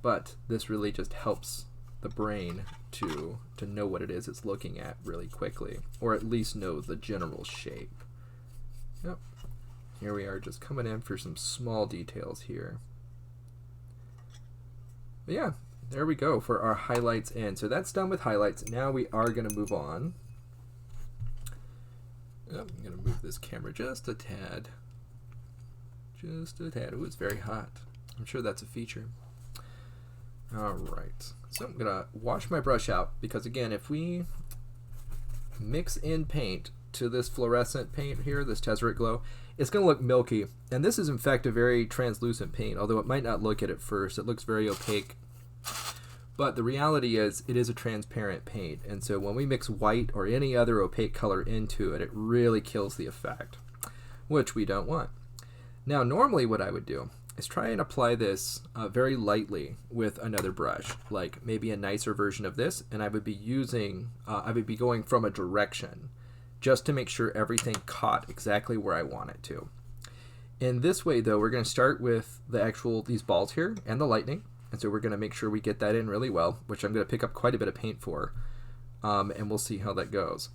But this really just helps the brain to know what it is it's looking at really quickly, or at least know the general shape. Yep. Here we are, just coming in for some small details here. But yeah, there we go for our highlights in. So that's done with highlights. Now we are going to move on. Oh, I'm going to move this camera just a tad. Just a tad. Ooh, it's very hot. I'm sure that's a feature. Alright, so I'm going to wash my brush out, because again, if we mix in paint to this fluorescent paint here, this Tezzeret Glow, it's going to look milky. And this is in fact a very translucent paint, although it might not look it at first. It looks very opaque. But the reality is, it is a transparent paint, and so when we mix white or any other opaque color into it, it really kills the effect, which we don't want. Now, normally what I would do is try and apply this very lightly with another brush, like maybe a nicer version of this, and I would be going from a direction just to make sure everything caught exactly where I want it to. In this way, though, we're going to start with these balls here and the lightning. And so we're going to make sure we get that in really well, which I'm going to pick up quite a bit of paint for, and we'll see how that goes.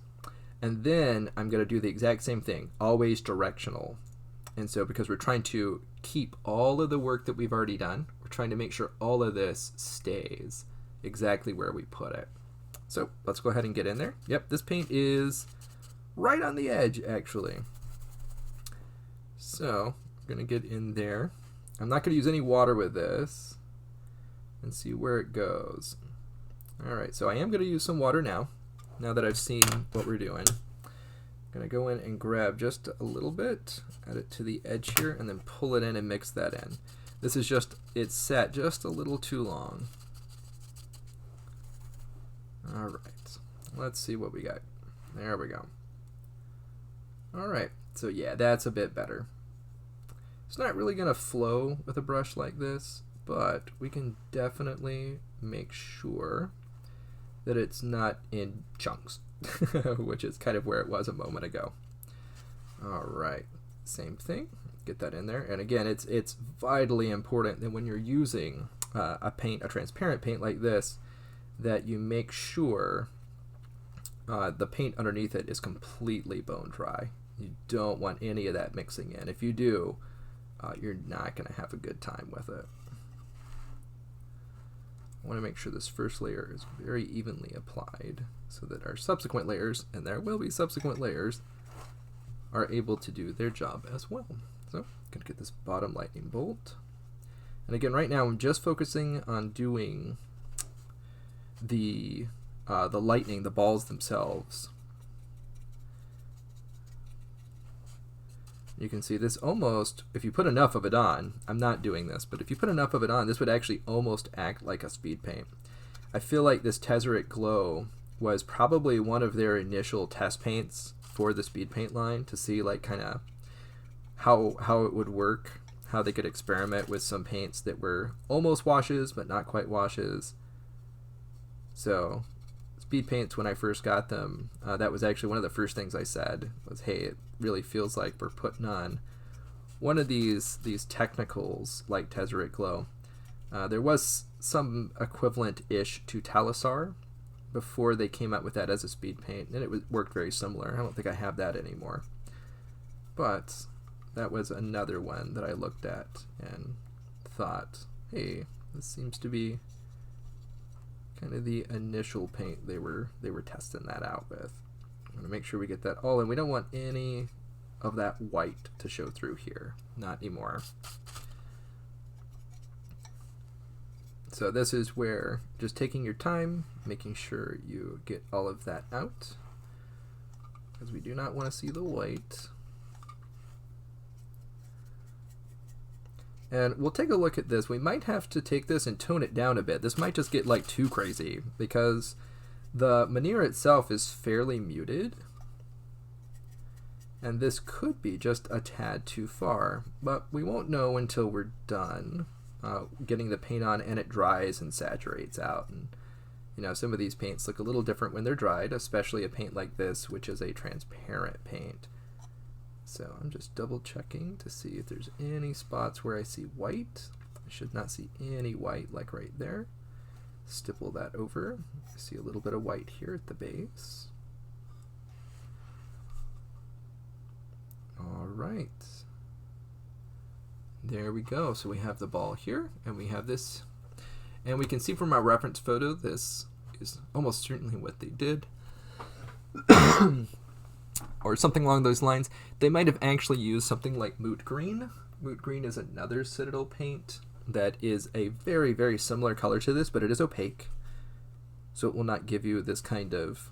And then I'm going to do the exact same thing, always directional. And so because we're trying to keep all of the work that we've already done, we're trying to make sure all of this stays exactly where we put it. So let's go ahead and get in there. Yep, this paint is right on the edge, actually. So I'm going to get in there. I'm not going to use any water with this, and see where it goes. Alright, so I am going to use some water now that I've seen what we're doing. I'm going to go in and grab just a little bit, add it to the edge here, and then pull it in and mix that in. This is it's sat just a little too long. Alright, let's see what we got. There we go. Alright, so yeah, that's a bit better. It's not really going to flow with a brush like this, but we can definitely make sure that it's not in chunks, which is kind of where it was a moment ago. Alright, same thing, get that in there. And again, it's vitally important that when you're using a transparent paint like this, that you make sure the paint underneath it is completely bone dry. You don't want any of that mixing in. If you do, you're not going to have a good time with it. I want to make sure this first layer is very evenly applied so that our subsequent layers, and there will be subsequent layers, are able to do their job as well. So I'm going to get this bottom lightning bolt. And again, right now I'm just focusing on doing the lightning, the balls themselves. You can see this almost, if you put enough of it on, I'm not doing this, but if you put enough of it on, this would actually almost act like a speed paint. I feel like this Tezzeret Glow was probably one of their initial test paints for the speed paint line, to see like kind of how it would work, how they could experiment with some paints that were almost washes but not quite washes. So speed paints, when I first got them, that was actually one of the first things I said was, hey, it really feels like we're putting on one of these technicals like Tezzeret Glow. There was some equivalent-ish to Talassar before they came out with that as a speed paint, and it worked very similar. I don't think I have that anymore. But that was another one that I looked at and thought, hey, this seems to be kind of the initial paint they were testing that out with. I'm going to make sure we get that all in. We don't want any of that white to show through here. Not anymore. So this is where just taking your time, making sure you get all of that out, because we do not want to see the white. And we'll take a look at this. We might have to take this and tone it down a bit. This might just get like too crazy, because the Menhir itself is fairly muted, and this could be just a tad too far, but we won't know until we're done. getting the paint on, and it dries and saturates out. And you know, some of these paints look a little different when they're dried, especially a paint like this, which is a transparent paint. So I'm just double checking to see if there's any spots where I see white. I should not see any white, like right there. Stipple that over. I see a little bit of white here at the base. All right. There we go. So we have the ball here, and we have this. And we can see from our reference photo, this is almost certainly what they did. Or something along those lines. They might have actually used something like Moot Green. Moot Green is another Citadel paint that is a very, very similar color to this, but it is opaque. So it will not give you this kind of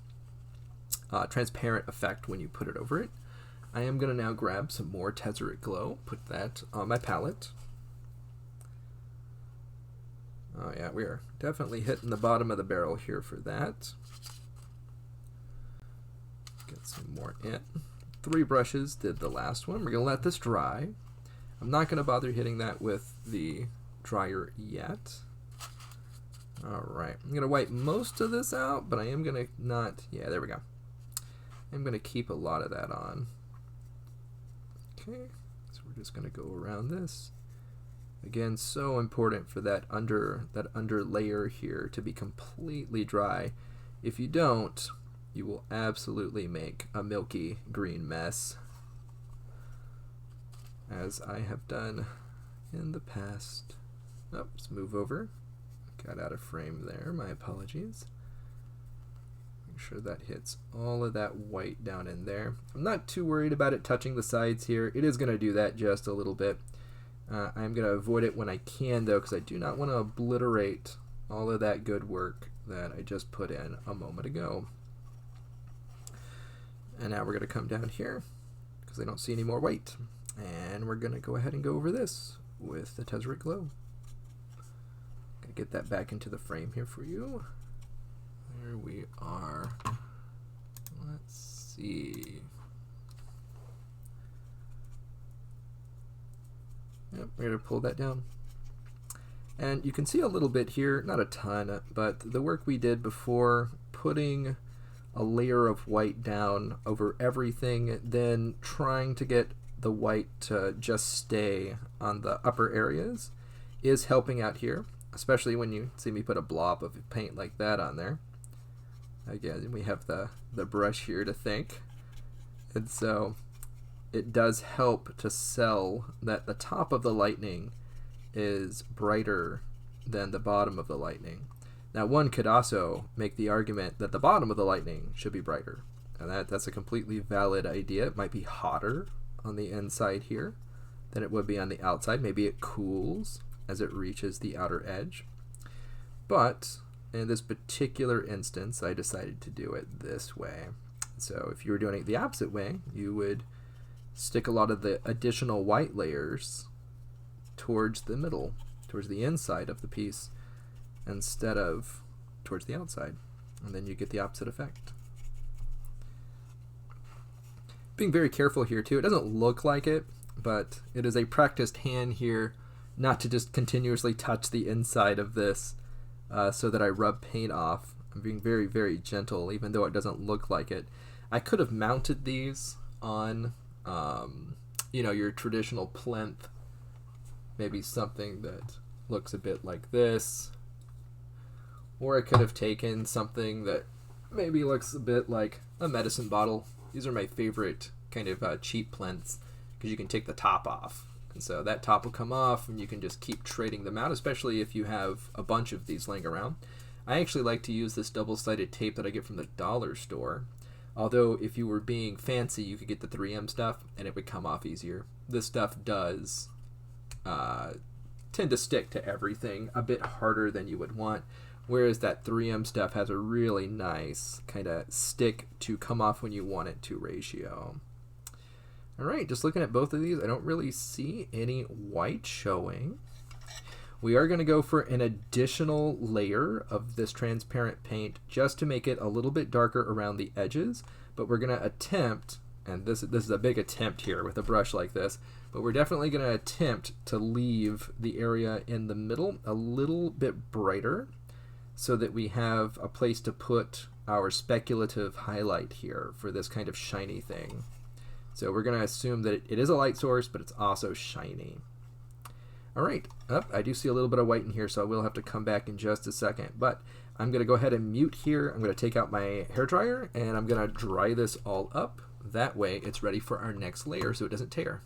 transparent effect when you put it over it. I am going to now grab some more Tezzeret Glow, put that on my palette. Oh yeah, we are definitely hitting the bottom of the barrel here for that. Get some more in. 3 brushes did the last one. We're going to let this dry. I'm not going to bother hitting that with the dryer yet. Alright, I'm going to wipe most of this out, but I am going to not, yeah, there we go. I'm going to keep a lot of that on. Okay, so we're just going to go around this. Again, so important for that under layer here to be completely dry. If you don't, you will absolutely make a milky green mess, as I have done in the past. Oh, let's move over. Got out of frame there, my apologies. Make sure that hits all of that white down in there. I'm not too worried about it touching the sides here. It is going to do that just a little bit. I'm going to avoid it when I can, though, because I do not want to obliterate all of that good work that I just put in a moment ago. And now we're going to come down here, because I don't see any more white. And we're going to go ahead and go over this with the Tezzeret Glow. Gonna get that back into the frame here for you. There we are. Let's see. Yep, we're going to pull that down. And you can see a little bit here, not a ton, but the work we did before, putting a layer of white down over everything, then trying to get the white to just stay on the upper areas, is helping out here, especially when you see me put a blob of paint like that on there. Again, we have the brush here to thank. And so it does help to sell that the top of the lightning is brighter than the bottom of the lightning. Now, one could also make the argument that the bottom of the lightning should be brighter, and that's a completely valid idea. It might be hotter on the inside here than it would be on the outside. Maybe it cools as it reaches the outer edge. But in this particular instance, I decided to do it this way. So if you were doing it the opposite way, you would stick a lot of the additional white layers towards the middle, towards the inside of the piece, instead of towards the outside, and then you get the opposite effect. Being very careful here too. It doesn't look like it, but it is a practiced hand here not to just continuously touch the inside of this so that I rub paint off. I'm being very, very gentle, even though it doesn't look like it. I could have mounted these on you know, your traditional plinth, maybe something that looks a bit like this, or I could have taken something that maybe looks a bit like a medicine bottle. These are my favorite kind of cheap plinths, because you can take the top off, and so that top will come off and you can just keep trading them out, especially if you have a bunch of these laying around. I actually like to use this double-sided tape that I get from the dollar store. Although if you were being fancy, you could get the 3M stuff and it would come off easier. This stuff does tend to stick to everything a bit harder than you would want, whereas that 3M stuff has a really nice kind of stick to come off when you want it to ratio. Alright, just looking at both of these, I don't really see any white showing. We are going to go for an additional layer of this transparent paint just to make it a little bit darker around the edges, but we're going to attempt, and this is a big attempt here with a brush like this, but we're definitely going to attempt to leave the area in the middle a little bit brighter so that we have a place to put our speculative highlight here for this kind of shiny thing. So we're going to assume that it is a light source, but it's also shiny. All right, I do see a little bit of white in here, so I will have to come back in just a second. But I'm going to go ahead and mute here. I'm going to take out my hairdryer, and I'm going to dry this all up. That way it's ready for our next layer so it doesn't tear.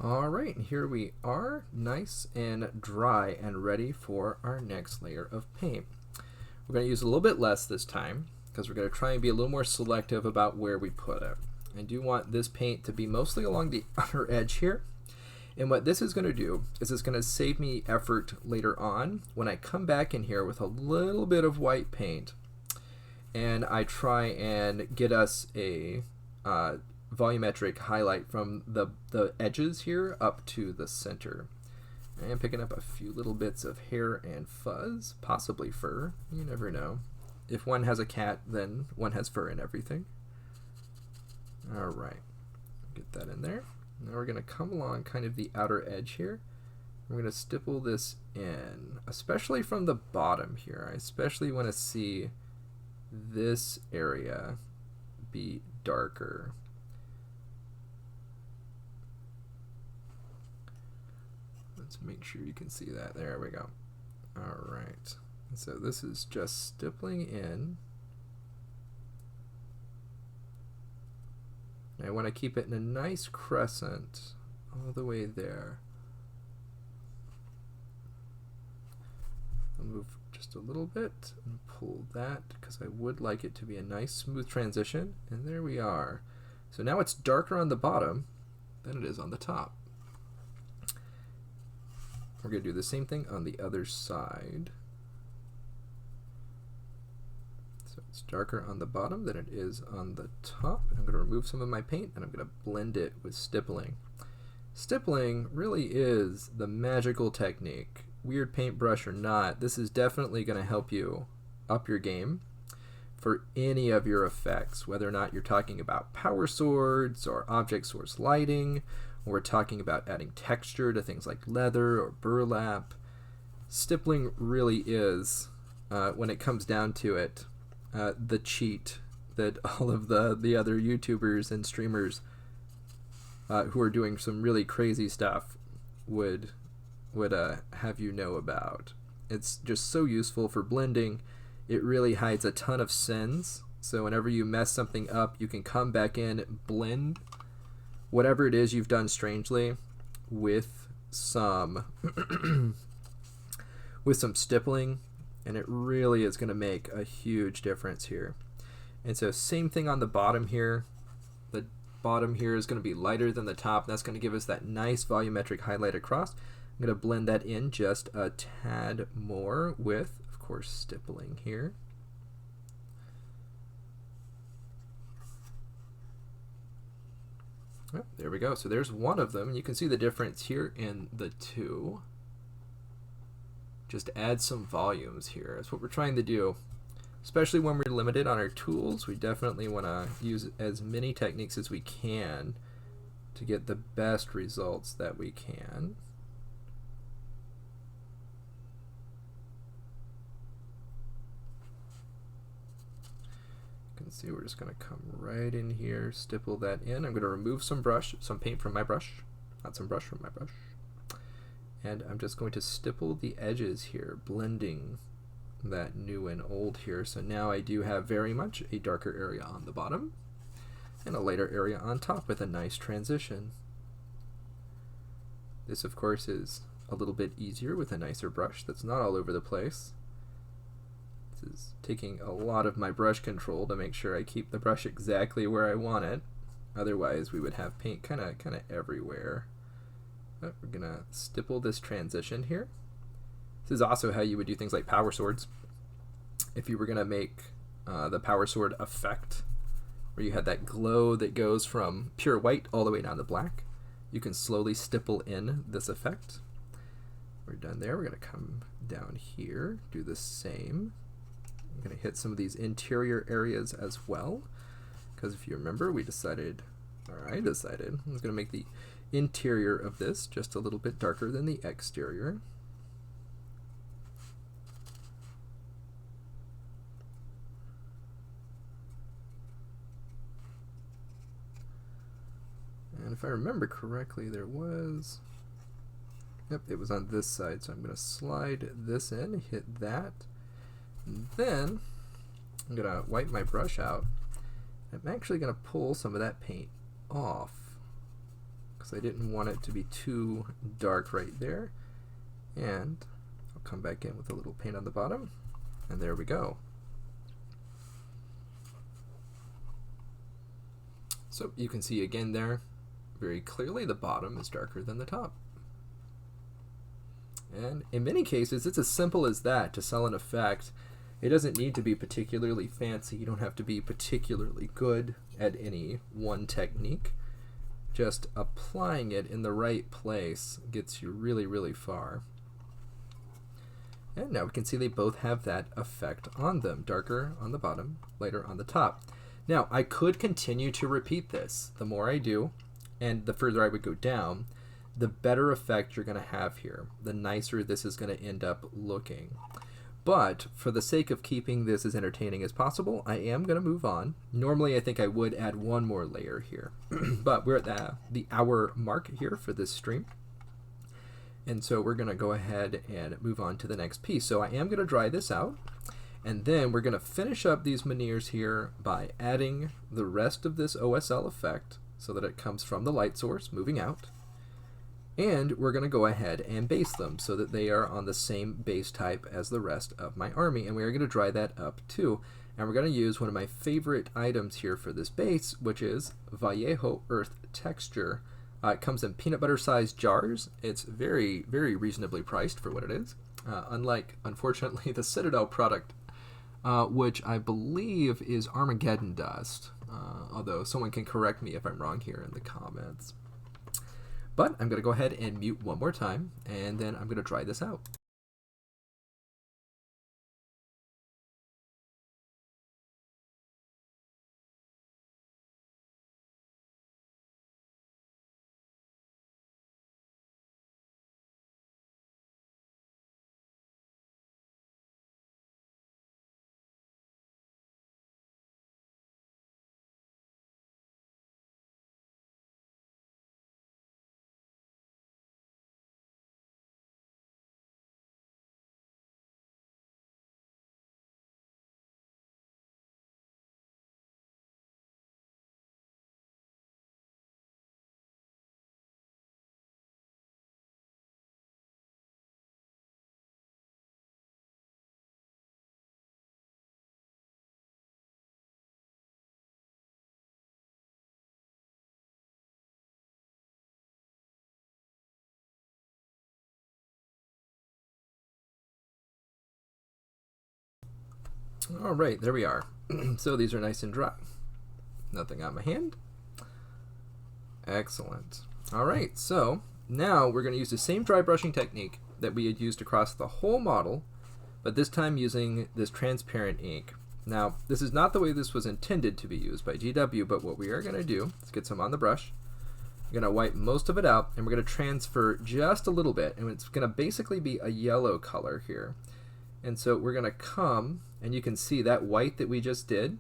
Alright, here we are, nice and dry and ready for our next layer of paint. We're going to use a little bit less this time because we're going to try and be a little more selective about where we put it. I do want this paint to be mostly along the outer edge here. And what this is going to do is it's going to save me effort later on when I come back in here with a little bit of white paint and I try and get us a volumetric highlight from the edges here up to the center. I am picking up a few little bits of hair and fuzz, possibly fur. You never know. If one has a cat, then one has fur and everything. Alright, get that in there. Now we're going to come along kind of the outer edge here. We're going to stipple this in, especially from the bottom here. I especially want to see this area be darker. Let's make sure you can see that. There we go. Alright, so this is just stippling in. I want to keep it in a nice crescent all the way there. I'll move just a little bit and pull that because I would like it to be a nice smooth transition. And there we are. So now it's darker on the bottom than it is on the top. We're going to do the same thing on the other side. So it's darker on the bottom than it is on the top. I'm going to remove some of my paint and I'm going to blend it with stippling. Stippling really is the magical technique. Weird paintbrush or not, this is definitely going to help you up your game for any of your effects, whether or not you're talking about power swords or object source lighting, or we're talking about adding texture to things like leather or burlap. Stippling really is, when it comes down to it, the cheat that all of the other YouTubers and streamers who are doing some really crazy stuff would have you know about. It's just so useful for blending. It really hides a ton of sins, so whenever you mess something up, you can come back in, blend whatever it is you've done strangely with some with some stippling, and it really is going to make a huge difference here. And so same thing on the bottom here. The bottom here is going to be lighter than the top. That's going to give us that nice volumetric highlight across. I'm going to blend that in just a tad more with, of course, stippling here. Oh, there we go. So there's one of them. You can see the difference here in the two. just add some volumes here. That's what we're trying to do. Especially when we're limited on our tools, we definitely want to use as many techniques as we can to get the best results that we can. You can see we're just going to come right in here, stipple that in. I'm going to remove some paint from my brush, not some brush from my brush. And I'm just going to stipple the edges here, blending that new and old here. So now I do have very much a darker area on the bottom and a lighter area on top with a nice transition. This of course is a little bit easier with a nicer brush that's not all over the place. This is taking a lot of my brush control to make sure I keep the brush exactly where I want it. Otherwise we would have paint kind of everywhere. But we're gonna stipple this transition here. This is also how you would do things like power swords. If you were going to make the power sword effect, where you had that glow that goes from pure white all the way down to black, you can slowly stipple in this effect. We're done there. We're going to come down here, do the same. I'm going to hit some of these interior areas as well, because if you remember, I decided I was going to make the interior of this just a little bit darker than the exterior. And if I remember correctly, it was on this side, so I'm going to slide this in, hit that, and then I'm going to wipe my brush out. I'm actually going to pull some of that paint off because I didn't want it to be too dark right there, and I'll come back in with a little paint on the bottom, and there we go. So you can see again there, very clearly the bottom is darker than the top. And in many cases, it's as simple as that to sell an effect. It doesn't need to be particularly fancy. You don't have to be particularly good at any one technique. Just applying it in the right place gets you really, really far. And now we can see they both have that effect on them. Darker on the bottom, lighter on the top. Now, I could continue to repeat this. The more I do, and the further I would go down, the better effect you're going to have here. The nicer this is going to end up looking. But for the sake of keeping this as entertaining as possible, I am going to move on. Normally, I think I would add one more layer here, but we're at the hour mark here for this stream. And so we're going to go ahead and move on to the next piece. So I am going to dry this out, and then we're going to finish up these veneers here by adding the rest of this OSL effect so that it comes from the light source moving out. And we're going to go ahead and base them so that they are on the same base type as the rest of my army. And we are going to dry that up too. And we're going to use one of my favorite items here for this base, which is Vallejo Earth Texture. It comes in peanut butter sized jars. It's very, very reasonably priced for what it is. Unlike, unfortunately, the Citadel product, which I believe is Armageddon Dust. Although someone can correct me if I'm wrong here in the comments. But I'm going to go ahead and mute one more time, and then I'm going to try this out. All right, there we are. So these are nice and dry. Nothing on my hand. Excellent. All right, so now we're going to use the same dry brushing technique that we had used across the whole model, but this time using this transparent ink. Now, this is not the way this was intended to be used by GW, but what we are going to do is get some on the brush. We're going to wipe most of it out, and we're going to transfer just a little bit, and it's going to basically be a yellow color here. And so we're going to come, and you can see that white that we just did,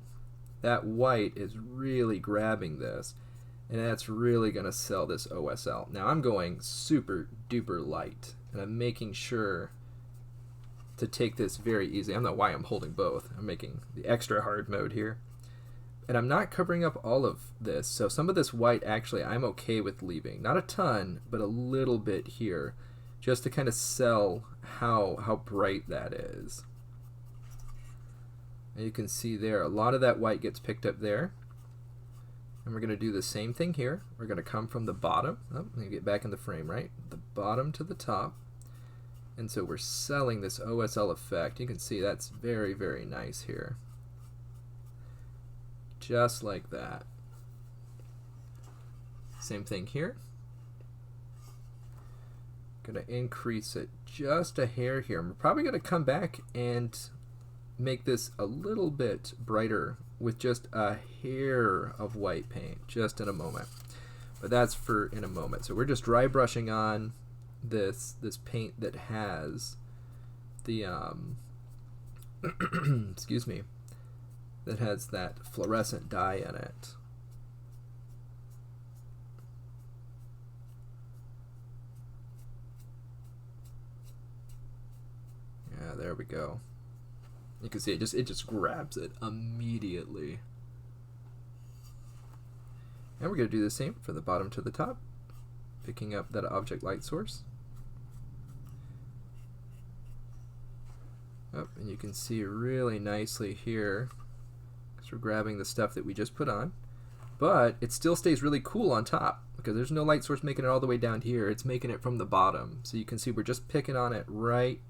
that white is really grabbing this, and that's really going to sell this OSL. Now I'm going super duper light, and I'm making sure to take this very easy. I don't know why I'm holding both. I'm making the extra hard mode here. And I'm not covering up all of this, so some of this white actually I'm okay with leaving. Not a ton, but a little bit here, just to kind of sell how bright that is. And you can see there, a lot of that white gets picked up there. And we're going to do the same thing here. We're going to come from the bottom. Oh, I'm going to get back in the frame, right? The bottom to the top. And so we're selling this OSL effect. You can see that's very, very nice here. Just like that. Same thing here. Going to increase it just a hair here. We're probably going to come back and make this a little bit brighter with just a hair of white paint just in a moment. But that's for in a moment. So we're just dry brushing on this paint that has the excuse me, that has that fluorescent dye in it. Yeah, there we go. You can see it just grabs it immediately. And we're going to do the same for the bottom to the top, picking up that object light source. Oh, and you can see really nicely here, because we're grabbing the stuff that we just put on, but it still stays really cool on top, because there's no light source making it all the way down here. It's making it from the bottom. So you can see we're just picking on it right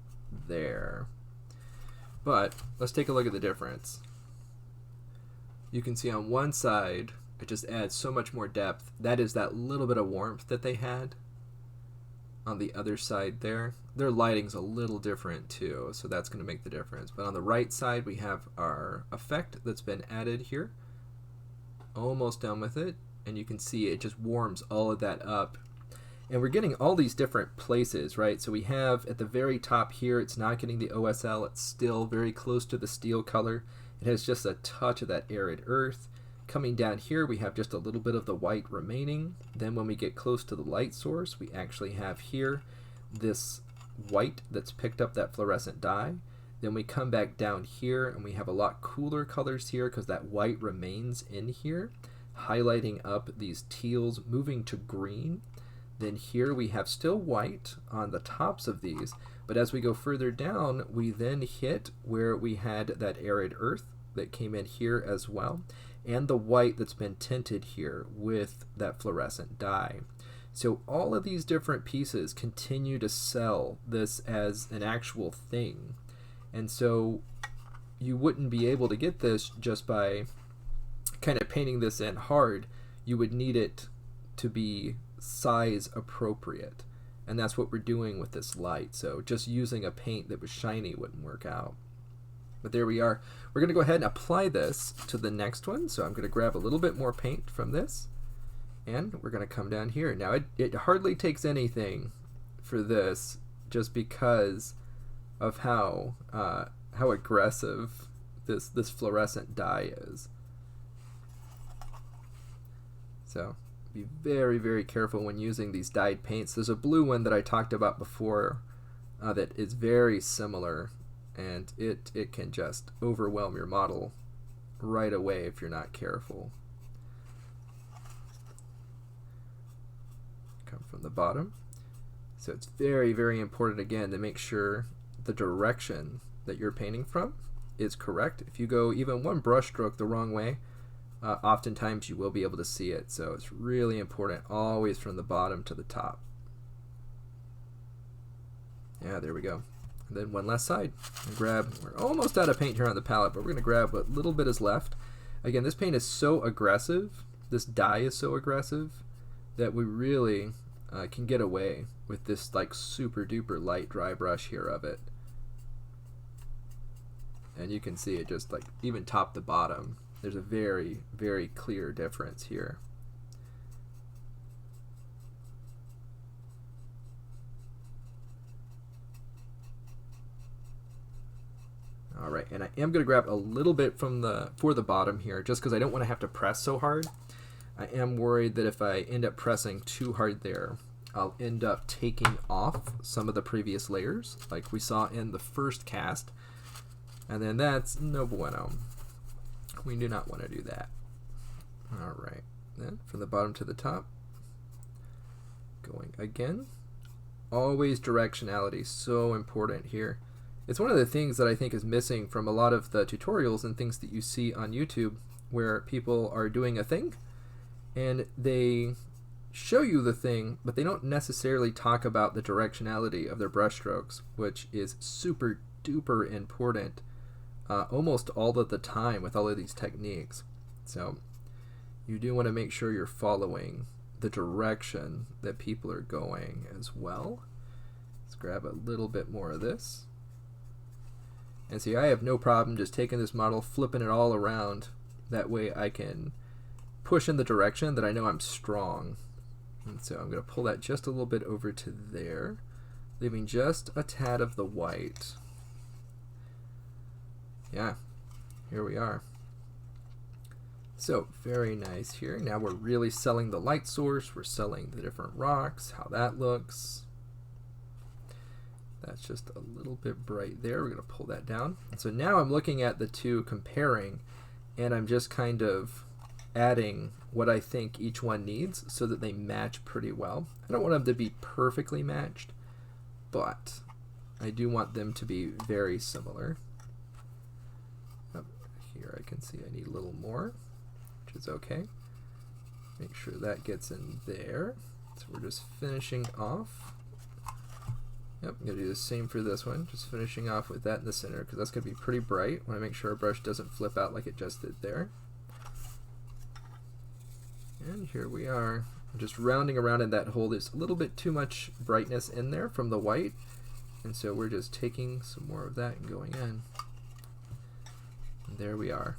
there. But let's take a look at the difference. You can see on one side, it just adds so much more depth. That is that little bit of warmth that they had. On the other side there, their lighting's a little different too, so that's going to make the difference. But on the right side, we have our effect that's been added here. Almost done with it, and you can see it just warms all of that up. And we're getting all these different places, right? So we have at the very top here, it's not getting the OSL, it's still very close to the steel color. It has just a touch of that arid earth. Coming down here, we have just a little bit of the white remaining. Then when we get close to the light source, we actually have here this white that's picked up that fluorescent dye. Then we come back down here, and we have a lot cooler colors here because that white remains in here, highlighting up these teals, moving to green. Then here we have still white on the tops of these, but as we go further down, we then hit where we had that arid earth that came in here as well, and the white that's been tinted here with that fluorescent dye. So all of these different pieces continue to sell this as an actual thing. And so you wouldn't be able to get this just by kind of painting this in hard. You would need it to be size appropriate, and that's what we're doing with this light. So just using a paint that was shiny wouldn't work out. But there we are. We're going to go ahead and apply this to the next one. So I'm going to grab a little bit more paint from this, and we're going to come down here. Now it hardly takes anything for this, just because of how aggressive this fluorescent dye is. So be very, very careful when using these dyed paints. There's a blue one that I talked about before that is very similar, and it can just overwhelm your model right away if you're not careful. Come from the bottom. So it's very, very important, again, to make sure the direction that you're painting from is correct. If you go even one brush stroke the wrong way, oftentimes you will be able to see it. So it's really important, always from the bottom to the top. Yeah, there we go. And then one last side. We're almost out of paint here on the palette, but we're going to grab what little bit is left. Again, this paint is so aggressive, this dye is so aggressive, that we really can get away with this like super duper light dry brush here of it. And you can see it just like even top to bottom, there's a very, very clear difference here. All right, and I am going to grab a little bit from for the bottom here, just because I don't want to have to press so hard. I am worried that if I end up pressing too hard there, I'll end up taking off some of the previous layers, like we saw in the first cast, and then that's no bueno. We do not want to do that. All right, then from the bottom to the top, going again. Always directionality, so important here. It's one of the things that I think is missing from a lot of the tutorials and things that you see on YouTube, where people are doing a thing and they show you the thing, but they don't necessarily talk about the directionality of their brush strokes, which is super duper important almost all of the time with all of these techniques. So you do want to make sure you're following the direction that people are going as well. Let's grab a little bit more of this. And see, I have no problem just taking this model, flipping it all around. That way I can push in the direction that I know I'm strong. And so I'm going to pull that just a little bit over to there, leaving just a tad of the white. Yeah, here we are. So very nice here. Now we're really selling the light source. We're selling the different rocks, how that looks. That's just a little bit bright there. We're going to pull that down. And so now I'm looking at the two comparing, and I'm just kind of adding what I think each one needs so that they match pretty well. I don't want them to be perfectly matched, but I do want them to be very similar. Up here I can see I need a little more, which is okay. Make sure that gets in there. So we're just finishing off. Yep, I'm going to do the same for this one, just finishing off with that in the center, because that's going to be pretty bright. I want to make sure our brush doesn't flip out like it just did there. And here we are, just rounding around in that hole. There's a little bit too much brightness in there from the white, and so we're just taking some more of that and going in. And there we are.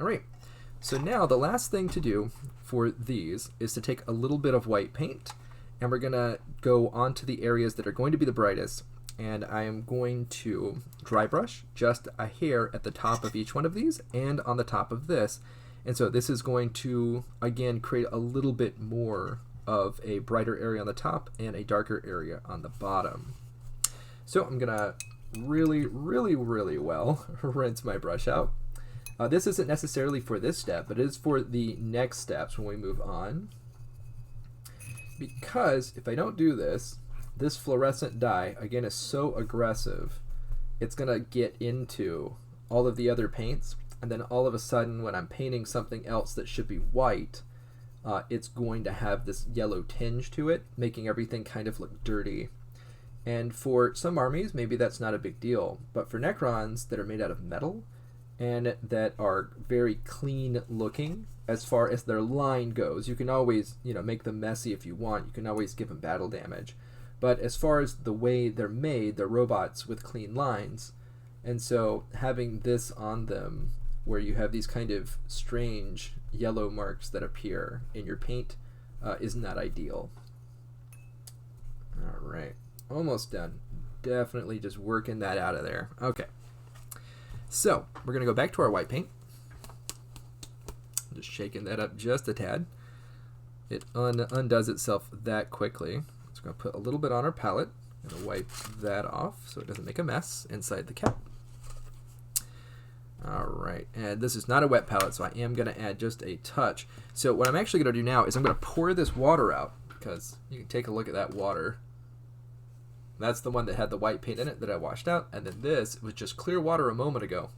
All right, so now the last thing to do for these is to take a little bit of white paint, and we're going to go onto the areas that are going to be the brightest, and I am going to dry brush just a hair at the top of each one of these and on the top of this. And so this is going to, again, create a little bit more of a brighter area on the top and a darker area on the bottom. So I'm going to really, really, really well rinse my brush out. This isn't necessarily for this step, but it is for the next steps when we move on. Because if I don't do this, this fluorescent dye, again, is so aggressive, it's going to get into all of the other paints, and then all of a sudden when I'm painting something else that should be white, it's going to have this yellow tinge to it, making everything kind of look dirty. And for some armies, maybe that's not a big deal, but for Necrons that are made out of metal and that are very clean looking, as far as their line goes, you can always, make them messy if you want. You can always give them battle damage. But as far as the way they're made, they're robots with clean lines. And so having this on them, where you have these kind of strange yellow marks that appear in your paint, is not ideal. All right, almost done. Definitely just working that out of there. Okay. So we're going to go back to our white paint. Just shaking that up just a tad. It undoes itself that quickly. So we're going to put a little bit on our palette. I'm going to wipe that off so it doesn't make a mess inside the cap. Alright, and this is not a wet palette, so I am going to add just a touch. So what I'm actually going to do now is I'm going to pour this water out, because you can take a look at that water. That's the one that had the white paint in it that I washed out, and then this was just clear water a moment ago.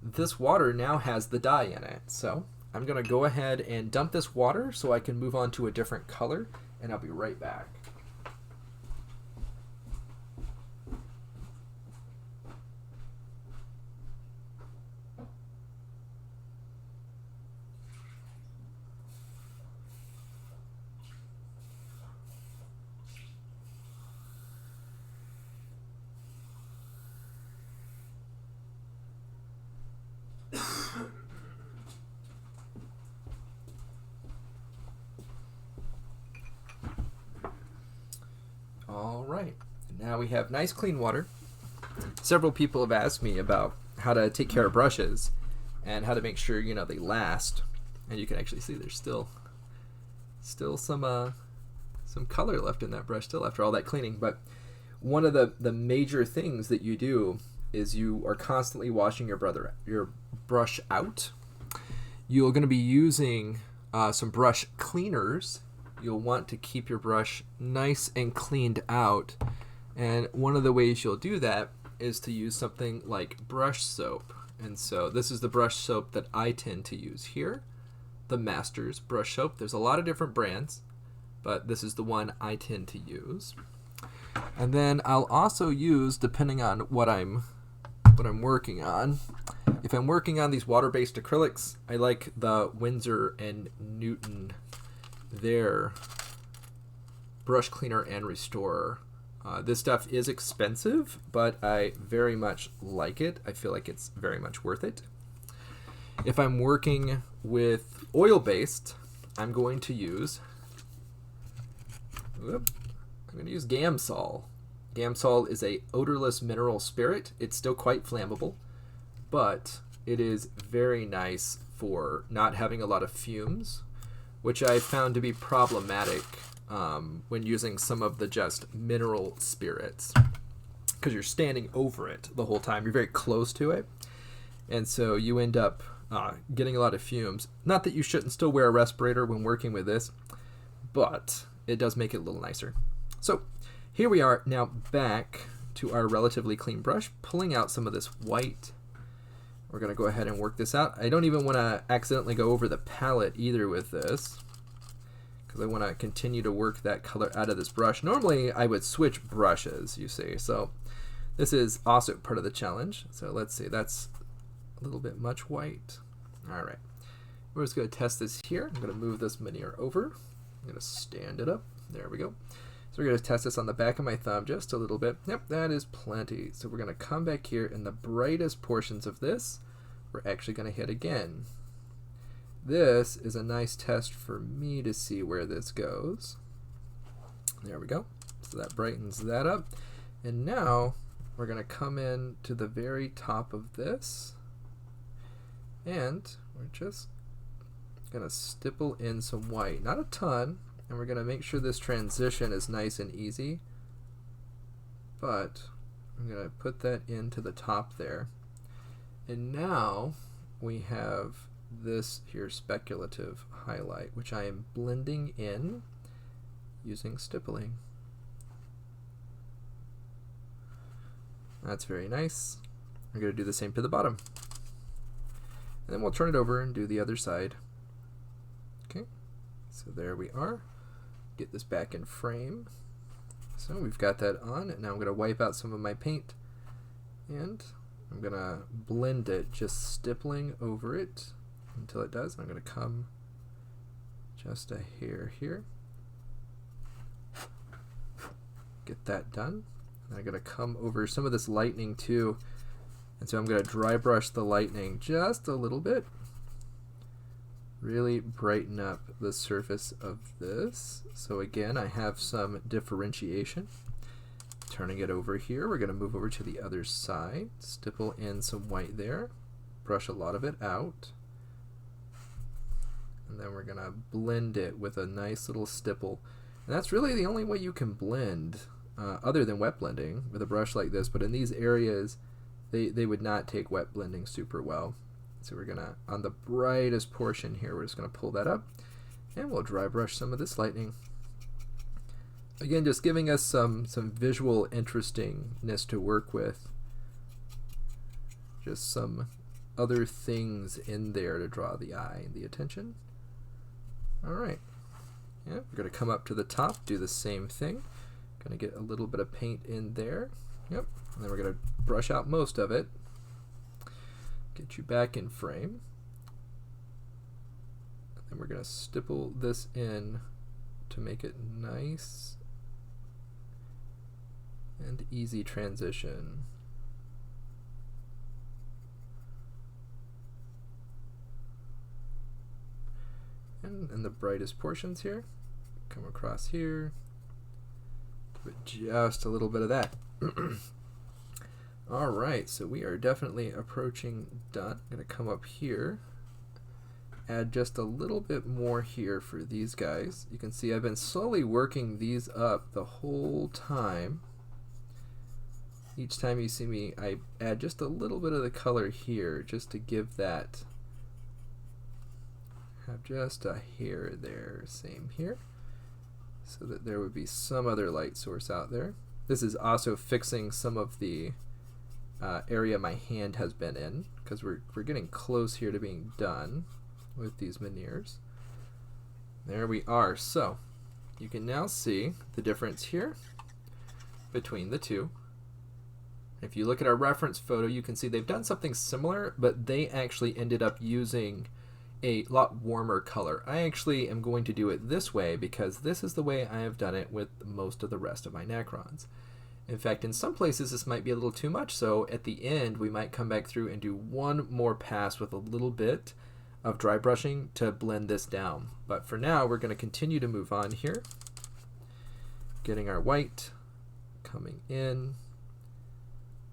This water now has the dye in it, so I'm going to go ahead and dump this water so I can move on to a different color, and I'll be right back. right, now we have nice clean water. Several people have asked me about how to take care of brushes and how to make sure, you know, they last. And you can actually see there's still some color left in that brush still after all that cleaning. But one of the major things that you do is you are constantly washing your brush out. You're going to be using some brush cleaners. You'll want to keep your brush nice and cleaned out. And one of the ways you'll do that is to use something like brush soap. And so this is the brush soap that I tend to use here, the Masters brush soap. There's a lot of different brands, but this is the one I tend to use. And then I'll also use, depending on what I'm working on, if I'm working on these water-based acrylics, I like the Winsor & Newton, their brush cleaner and restorer. This stuff is expensive, but I very much like it. I feel like it's very much worth it. If I'm working with oil-based, I'm going to use Gamsol. Gamsol is a odorless mineral spirit. It's still quite flammable, but it is very nice for not having a lot of fumes, which I found to be problematic when using some of the just mineral spirits, because you're standing over it the whole time. You're very close to it, and so you end up getting a lot of fumes. Not that you shouldn't still wear a respirator when working with this, but it does make it a little nicer. So here we are now, back to our relatively clean brush, pulling out some of this white. We're going to go ahead and work this out. I don't even want to accidentally go over the palette either with this, because I want to continue to work that color out of this brush. Normally I would switch brushes, you see, so this is also part of the challenge. So let's see, that's a little bit much white. All right, we're just going to test this here. I'm going to move this veneer over. I'm going to stand it up. There we go. So we're going to test this on the back of my thumb just a little bit. Yep, that is plenty. So we're going to come back here, and the brightest portions of this we're actually going to hit again. This is a nice test for me to see where this goes. There we go. So that brightens that up. And now we're going to come in to the very top of this, and we're just going to stipple in some white. Not a ton, and we're going to make sure this transition is nice and easy, but I'm going to put that into the top there. And now we have this here speculative highlight, which I am blending in using stippling. That's very nice. We're going to do the same to the bottom. And then we'll turn it over and do the other side. Okay, so there we are. Get this back in frame. So we've got that on, and now I'm going to wipe out some of my paint, and I'm going to blend it, just stippling over it until it does. I'm going to come just a hair here. Get that done. And I'm going to come over some of this lightning too, and so I'm going to dry brush the lightning just a little bit. Really brighten up the surface of this. So again, I have some differentiation. Turning it over here, we're going to move over to the other side, stipple in some white there, brush a lot of it out, and then we're going to blend it with a nice little stipple. And that's really the only way you can blend, other than wet blending, with a brush like this. But in these areas, they would not take wet blending super well. So we're going to, on the brightest portion here, we're just going to pull that up, and we'll dry brush some of this lightning. Again, just giving us some visual interestingness to work with. Just some other things in there to draw the eye and the attention. All right. Yeah, we're going to come up to the top, do the same thing. Going to get a little bit of paint in there. Yep. And then we're going to brush out most of it. Get you back in frame. And then we're going to stipple this in to make it nice and easy transition. And in the brightest portions here, come across here to But just a little bit of that. All right, so we are definitely approaching done. I'm going to come up here, add just a little bit more here for these guys. You can see I've been slowly working these up the whole time. Each time you see me, I add just a little bit of the color here just to give that, have just a hair there, same here, so that there would be some other light source out there. This is also fixing some of the area my hand has been in, because we're getting close here to being done with these veneers. There we are. So you can now see the difference here between the two. If you look at our reference photo, you can see they've done something similar, but they actually ended up using a lot warmer color. I actually am going to do it this way because this is the way I have done it with most of the rest of my Necrons. In fact, in some places this might be a little too much, so at the end we might come back through and do one more pass with a little bit of dry brushing to blend this down. But for now, we're going to continue to move on here, getting our white coming in,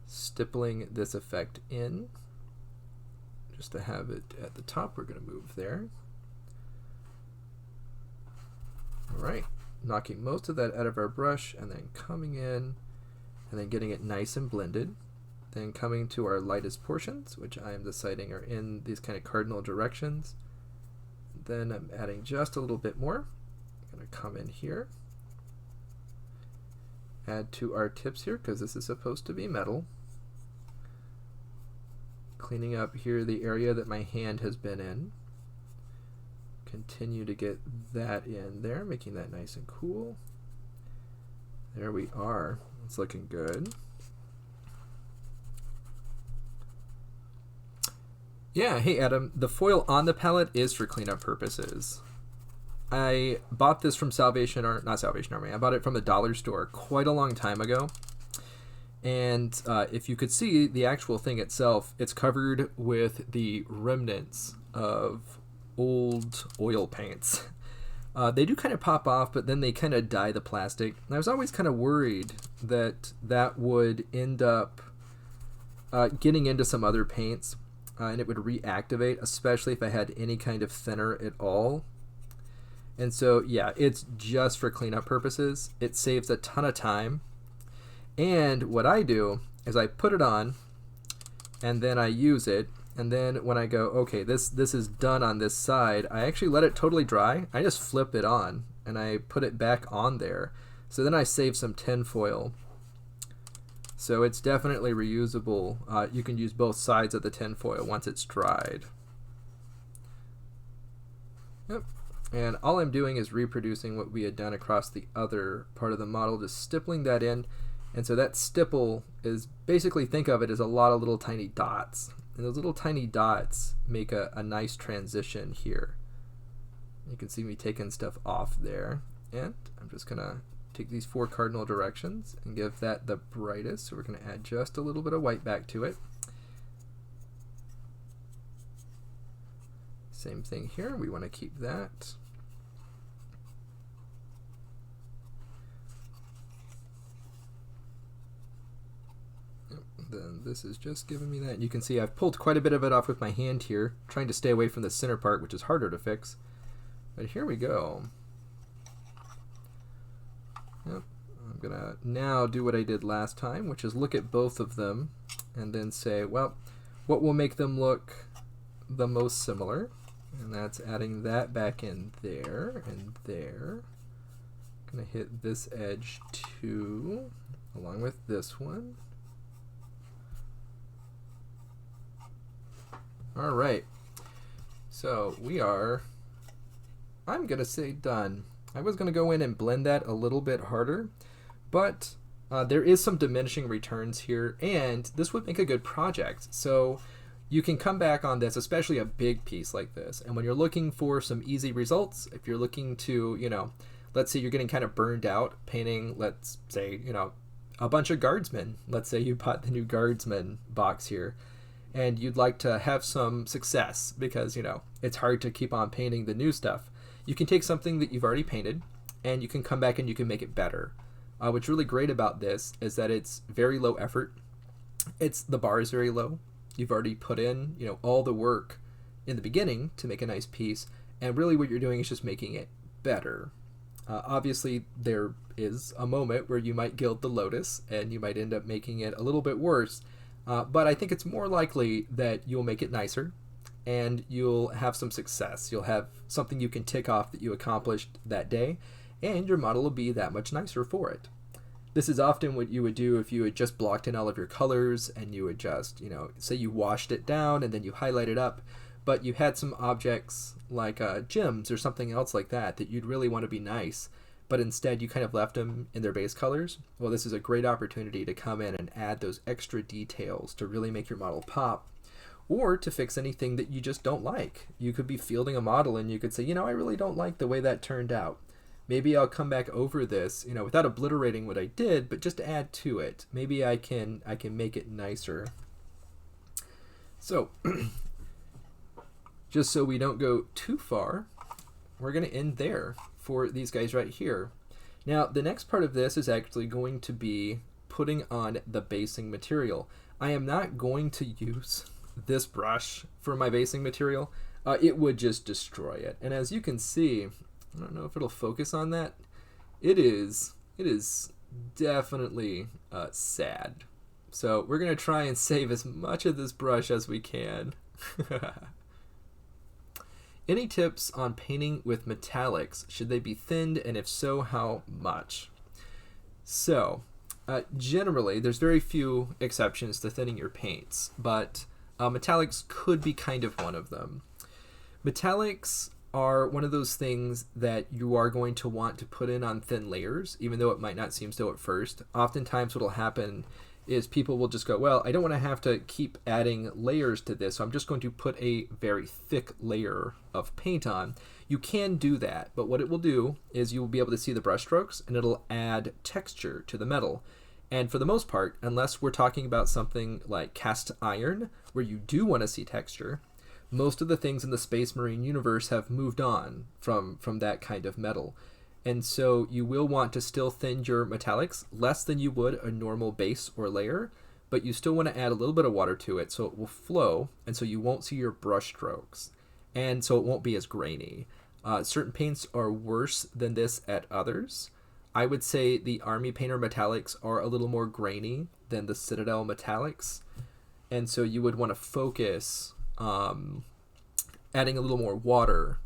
stippling this effect in. Just to have it at the top, we're going to move there. All right, knocking most of that out of our brush and then coming in and then getting it nice and blended. Then coming to our lightest portions, which I am deciding are in these kind of cardinal directions. Then I'm adding just a little bit more. I'm going to come in here, add to our tips here because this is supposed to be metal. Cleaning up here the area that my hand has been in. Continue to get that in there, making that nice and cool. There we are. It's looking good. Yeah, hey Adam, the foil on the palette is for cleanup purposes. I bought this from not Salvation Army, I bought it from the dollar store quite a long time ago. And if you could see the actual thing itself, it's covered with the remnants of old oil paints. They do kind of pop off, but then they kind of dye the plastic. And I was always kind of worried that that would end up getting into some other paints. And it would reactivate, especially if I had any kind of thinner at all. And so, yeah, it's just for cleanup purposes. It saves a ton of time. And what I do is I put it on, and then I use it. And then when I go, okay, this is done on this side, I actually let it totally dry. I just flip it on, and I put it back on there. So then I save some tin foil. So it's definitely reusable. You can use both sides of the tin foil once it's dried. Yep. And all I'm doing is reproducing what we had done across the other part of the model, just stippling that in. And so that stipple is basically, think of it as a lot of little tiny dots. And those little tiny dots make a nice transition here. You can see me taking stuff off there. And I'm just going to take these 4 cardinal directions and give that the brightest. So we're going to add just a little bit of white back to it. Same thing here. We want to keep that. Then this is just giving me that. And you can see I've pulled quite a bit of it off with my hand here, trying to stay away from the center part, which is harder to fix. But here we go. Yep. I'm going to now do what I did last time, which is look at both of them and then say, well, what will make them look the most similar? And that's adding that back in there and there. I'm going to hit this edge too, along with this one. All right, so we are, I'm going to say done. I was going to go in and blend that a little bit harder, but there is some diminishing returns here, and this would make a good project. So you can come back on this, especially a big piece like this, and when you're looking for some easy results, if you're looking to, you know, let's say you're getting kind of burned out painting, let's say, you know, a bunch of guardsmen. Let's say you bought the new guardsman box here, and you'd like to have some success because, you know, it's hard to keep on painting the new stuff. You can take something that you've already painted and you can come back and you can make it better. What's really great about this is that it's very low effort. The bar is very low. You've already put in, all the work in the beginning to make a nice piece, and really what you're doing is just making it better. Obviously, there is a moment where you might gild the lotus, and you might end up making it a little bit worse, but I think it's more likely that you'll make it nicer, and you'll have some success. You'll have something you can tick off that you accomplished that day, and your model will be that much nicer for it. This is often what you would do if you had just blocked in all of your colors and you would just, say you washed it down and then you highlight it up, but you had some objects like gems or something else like that you'd really want to be nice, but instead you kind of left them in their base colors. Well, this is a great opportunity to come in and add those extra details to really make your model pop, or to fix anything that you just don't like. You could be fielding a model and you could say, I really don't like the way that turned out. Maybe I'll come back over this, without obliterating what I did, but just add to it. Maybe I can make it nicer. So, just so we don't go too far, we're going to end there for these guys right here. Now, the next part of this is actually going to be putting on the basing material. I am not going to use this brush for my basing material. It would just destroy it. And as you can see, I don't know if it'll focus on that. It is definitely sad. So we're going to try and save as much of this brush as we can. Any tips on painting with metallics? Should they be thinned, and if so, how much? So, generally, there's very few exceptions to thinning your paints, but metallics could be kind of one of them. Metallics are one of those things that you are going to want to put in on thin layers, even though it might not seem so at first. Oftentimes what will happen is people will just go, well, I don't want to have to keep adding layers to this, so I'm just going to put a very thick layer of paint on. You can do that, but what it will do is you will be able to see the brush strokes, and it'll add texture to the metal. And for the most part, unless we're talking about something like cast iron, where you do want to see texture, most of the things in the Space Marine universe have moved on from that kind of metal. And so you will want to still thin your metallics less than you would a normal base or layer, but you still want to add a little bit of water to it so it will flow, and so you won't see your brush strokes, and so it won't be as grainy. Certain paints are worse than this at others. I would say the Army Painter metallics are a little more grainy than the Citadel metallics, and so you would want to focus adding a little more water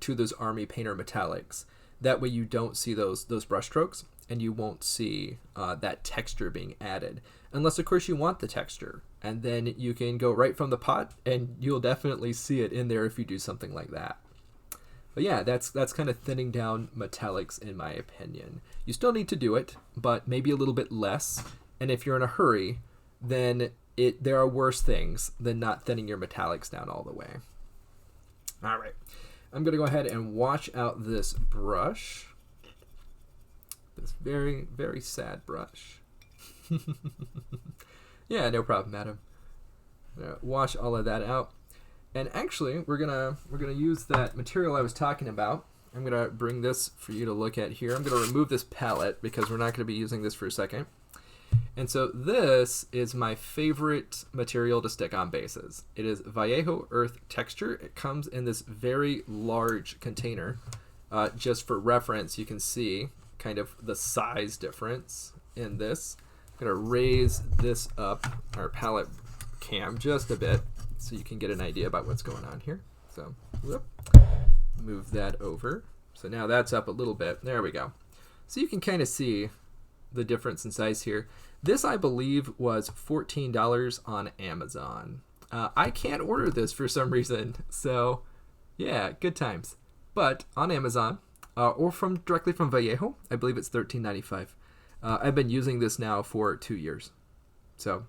to those Army Painter metallics. That way you don't see those brush strokes, and you won't see that texture being added. Unless, of course, you want the texture. And then you can go right from the pot, and you'll definitely see it in there if you do something like that. But yeah, that's kind of thinning down metallics in my opinion. You still need to do it, but maybe a little bit less. And if you're in a hurry, then there are worse things than not thinning your metallics down all the way. All right. I'm going to go ahead and wash out this brush. This very, very sad brush. Yeah, no problem, madam. Wash all of that out. And actually, we're gonna use that material I was talking about. I'm going to bring this for you to look at here. I'm going to remove this palette because we're not going to be using this for a second. And so this is my favorite material to stick on bases. It is Vallejo Earth Texture. It comes in this very large container. Just for reference, you can see kind of the size difference in this. I'm going to raise this up, our palette cam, just a bit so you can get an idea about what's going on here. So, whoop, move that over. So now that's up a little bit. There we go. So you can kind of see the difference in size here. This, I believe, was $14 on Amazon. I can't order this for some reason, so yeah, good times. But on Amazon, or directly from Vallejo, I believe it's $13.95. I've been using this now for 2 years. So,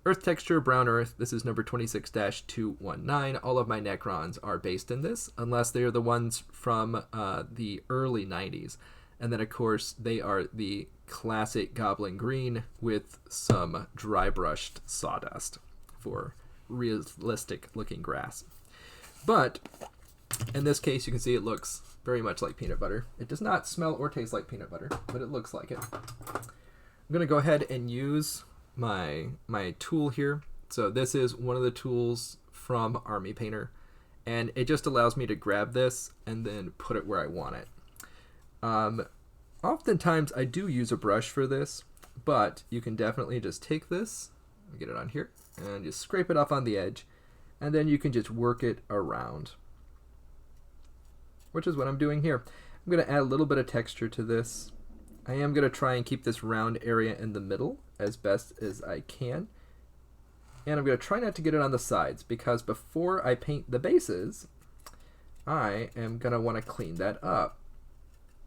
Earth Texture, Brown Earth, this is number 26-219. All of my Necrons are based in this, unless they are the ones from the early 90s. And then, of course, they are the classic Goblin Green with some dry brushed sawdust for realistic looking grass. But In this case, you can see it looks very much like peanut butter. It does not smell or taste like peanut butter, but it looks like it. I'm going to go ahead and use my tool here. So this is one of the tools from Army Painter, and it just allows me to grab this and then put it where I want it. Oftentimes I do use a brush for this, but you can definitely just take this, get it on here, and just scrape it off on the edge, and then you can just work it around, which is what I'm doing here. I'm going to add a little bit of texture to this. I am going to try and keep this round area in the middle as best as I can. And I'm going to try not to get it on the sides, because before I paint the bases, I am going to want to clean that up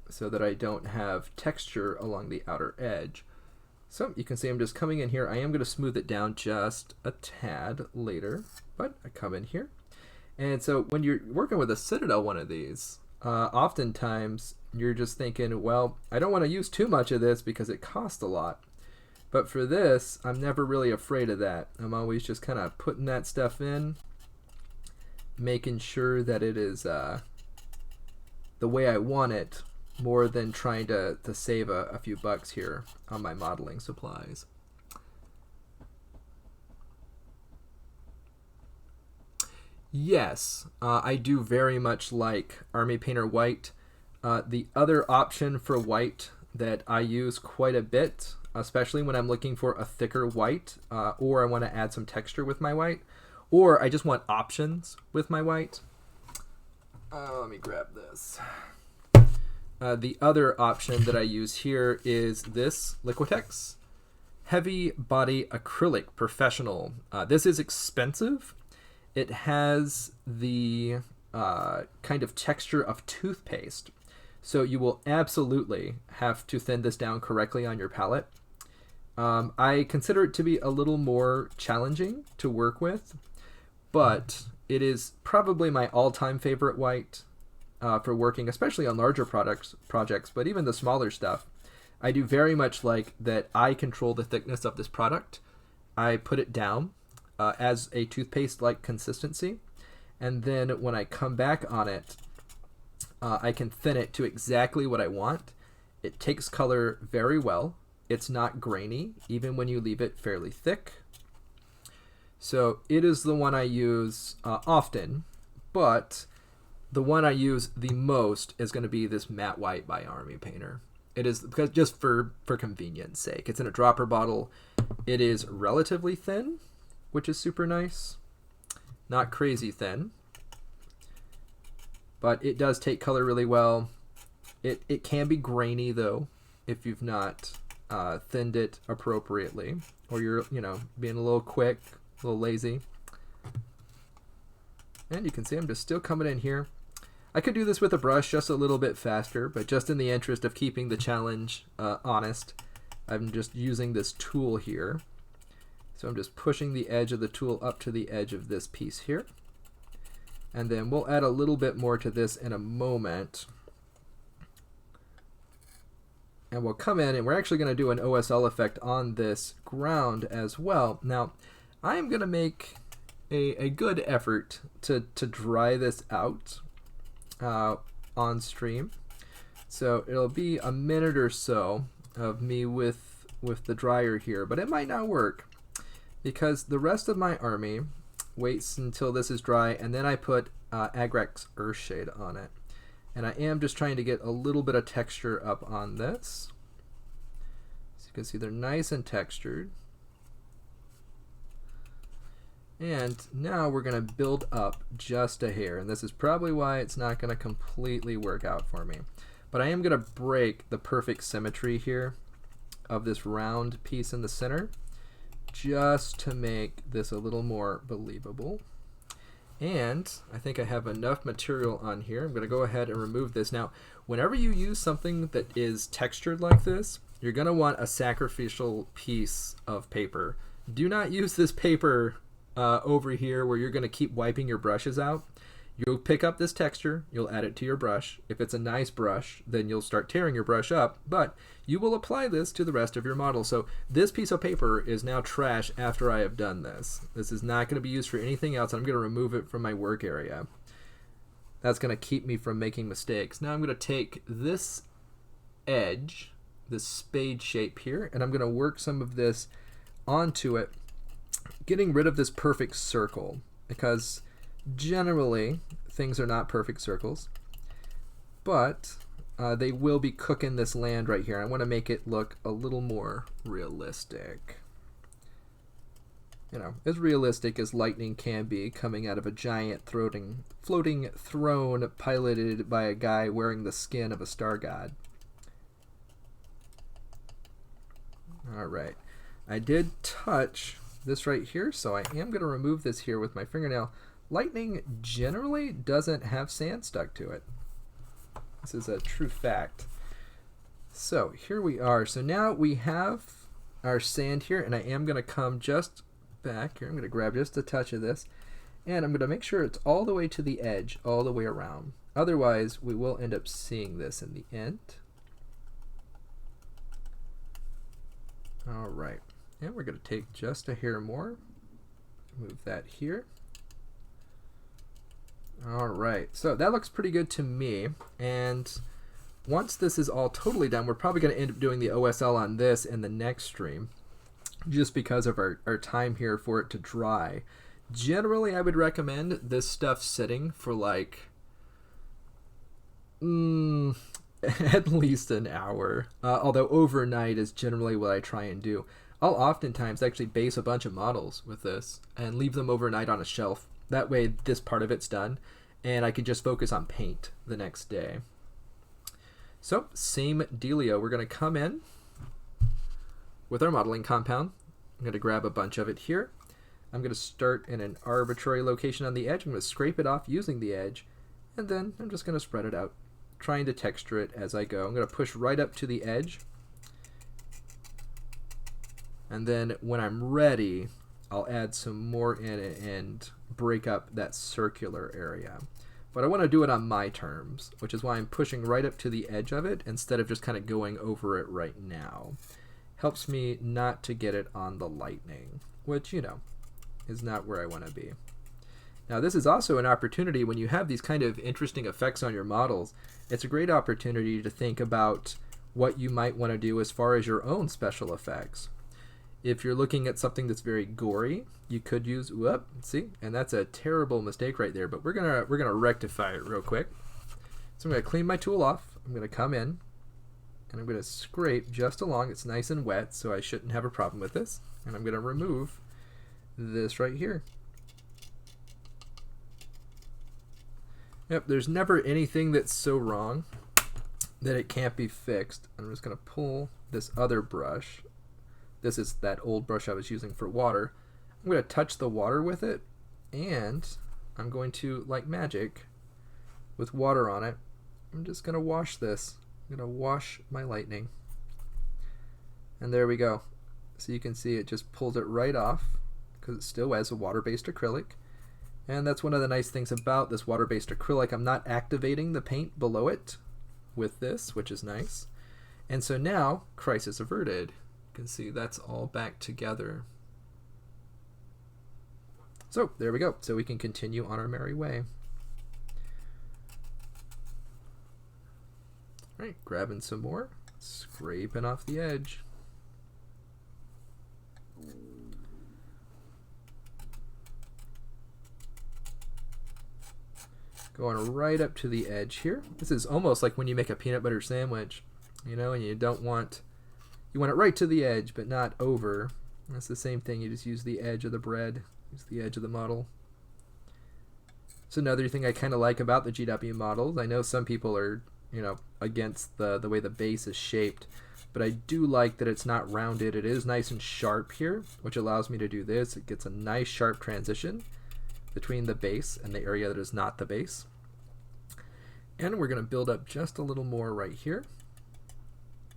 so that I don't have texture along the outer edge. So you can see I'm just coming in here. I am going to smooth it down just a tad later, but I come in here. And so when you're working with a Citadel one of these, oftentimes you're just thinking, well, I don't want to use too much of this because it costs a lot. But for this, I'm never really afraid of that. I'm always just kind of putting that stuff in, making sure that it is the way I want it, more than trying to save a few bucks here on my modeling supplies. Yes, I do very much like Army Painter White. The other option for white that I use quite a bit, especially when I'm looking for a thicker white, or I want to add some texture with my white, or I just want options with my white. Let me grab this. The other option that I use here is this Liquitex Heavy Body Acrylic Professional. This is expensive. It has the kind of texture of toothpaste, so you will absolutely have to thin this down correctly on your palette. I consider it to be a little more challenging to work with, but it is probably my all-time favorite white for working, especially on larger projects, but even the smaller stuff. I do very much like that I control the thickness of this product. I put it down as a toothpaste-like consistency, and then when I come back on it, I can thin it to exactly what I want. It takes color very well. It's not grainy, even when you leave it fairly thick. So it is the one I use often, but the one I use the most is going to be this matte white by Army Painter. It is because just for convenience sake. It's in a dropper bottle. It is relatively thin, which is super nice. Not crazy thin, but it does take color really well. It can be grainy though if you've not thinned it appropriately, or you're being a little quick, a little lazy. And you can see I'm just still coming in here. I could do this with a brush just a little bit faster, but just in the interest of keeping the challenge honest, I'm just using this tool here. So I'm just pushing the edge of the tool up to the edge of this piece here. And then we'll add a little bit more to this in a moment. And we'll come in and we're actually going to do an OSL effect on this ground as well. Now, I am going to make a good effort to dry this out on stream. So it'll be a minute or so of me with the dryer here, but it might not work because the rest of my army waits until this is dry, and then I put Agrax Earthshade on it. And I am just trying to get a little bit of texture up on this. So you can see they're nice and textured. And now we're going to build up just a hair, and this is probably why it's not going to completely work out for me. But I am going to break the perfect symmetry here of this round piece in the center, just to make this a little more believable. And I think I have enough material on here. I'm going to go ahead and remove this. Now, whenever you use something that is textured like this, you're going to want a sacrificial piece of paper. Do not use this paper over here where you're going to keep wiping your brushes out. You'll pick up this texture, you'll add it to your brush. If it's a nice brush, then you'll start tearing your brush up, but you will apply this to the rest of your model. So this piece of paper is now trash after I have done this. This is not going to be used for anything else. I'm going to remove it from my work area. That's going to keep me from making mistakes. Now I'm going to take this edge, this spade shape here, and I'm going to work some of this onto it, getting rid of this perfect circle, because generally things are not perfect circles, but they will be cooking this land right here. I want to make it look a little more realistic. You know, as realistic as lightning can be, coming out of a giant floating throne piloted by a guy wearing the skin of a star god. Alright, I did touch this right here, so I am going to remove this here with my fingernail. Lightning generally doesn't have sand stuck to it. This is a true fact. So here we are. So now we have our sand here, and I am going to come just back here. I'm going to grab just a touch of this, and I'm going to make sure it's all the way to the edge, all the way around. Otherwise, we will end up seeing this in the end. All right, and we're going to take just a hair more. Move that here. All right, so that looks pretty good to me. And once this is all totally done, we're probably going to end up doing the OSL on this in the next stream, just because of our time here for it to dry. Generally, I would recommend this stuff sitting for like at least an hour, although overnight is generally what I try and do. I'll oftentimes actually base a bunch of models with this and leave them overnight on a shelf. That way this part of it's done, and I can just focus on paint the next day. So, same dealio. We're going to come in with our modeling compound. I'm going to grab a bunch of it here. I'm going to start in an arbitrary location on the edge. I'm going to scrape it off using the edge, and then I'm just going to spread it out, trying to texture it as I go. I'm going to push right up to the edge, and then when I'm ready, I'll add some more in it and break up that circular area. But I want to do it on my terms, which is why I'm pushing right up to the edge of it instead of just kind of going over it right now. Helps me not to get it on the lightning, which, you know, is not where I want to be. Now, this is also an opportunity when you have these kind of interesting effects on your models. It's a great opportunity to think about what you might want to do as far as your own special effects. If you're looking at something that's very gory, you could use, whoop, see, and that's a terrible mistake right there, but we're gonna rectify it real quick. So I'm gonna clean my tool off. I'm gonna come in, and I'm gonna scrape just along. It's nice and wet, so I shouldn't have a problem with this. And I'm gonna remove this right here. Yep, there's never anything that's so wrong that it can't be fixed. I'm just gonna pull this other brush. This is that old brush I was using for water. I'm going to touch the water with it, and I'm going to, like magic, with water on it, I'm just going to wash this. I'm going to wash my lightning. And there we go. So you can see it just pulled it right off, because it still has a water-based acrylic. And that's one of the nice things about this water-based acrylic. I'm not activating the paint below it with this, which is nice. And so now, crisis averted. You can see that's all back together. So there we go. So we can continue on our merry way. All right, grabbing some more, scraping off the edge. Going right up to the edge here. This is almost like when you make a peanut butter sandwich, you know, and you want it right to the edge, but not over. That's the same thing. You just use the edge of the bread, use the edge of the model. So another thing I kind of like about the GW models, I know some people are, you know, against the way the base is shaped, but I do like that it's not rounded. It is nice and sharp here, which allows me to do this. It gets a nice sharp transition between the base and the area that is not the base. And we're going to build up just a little more right here.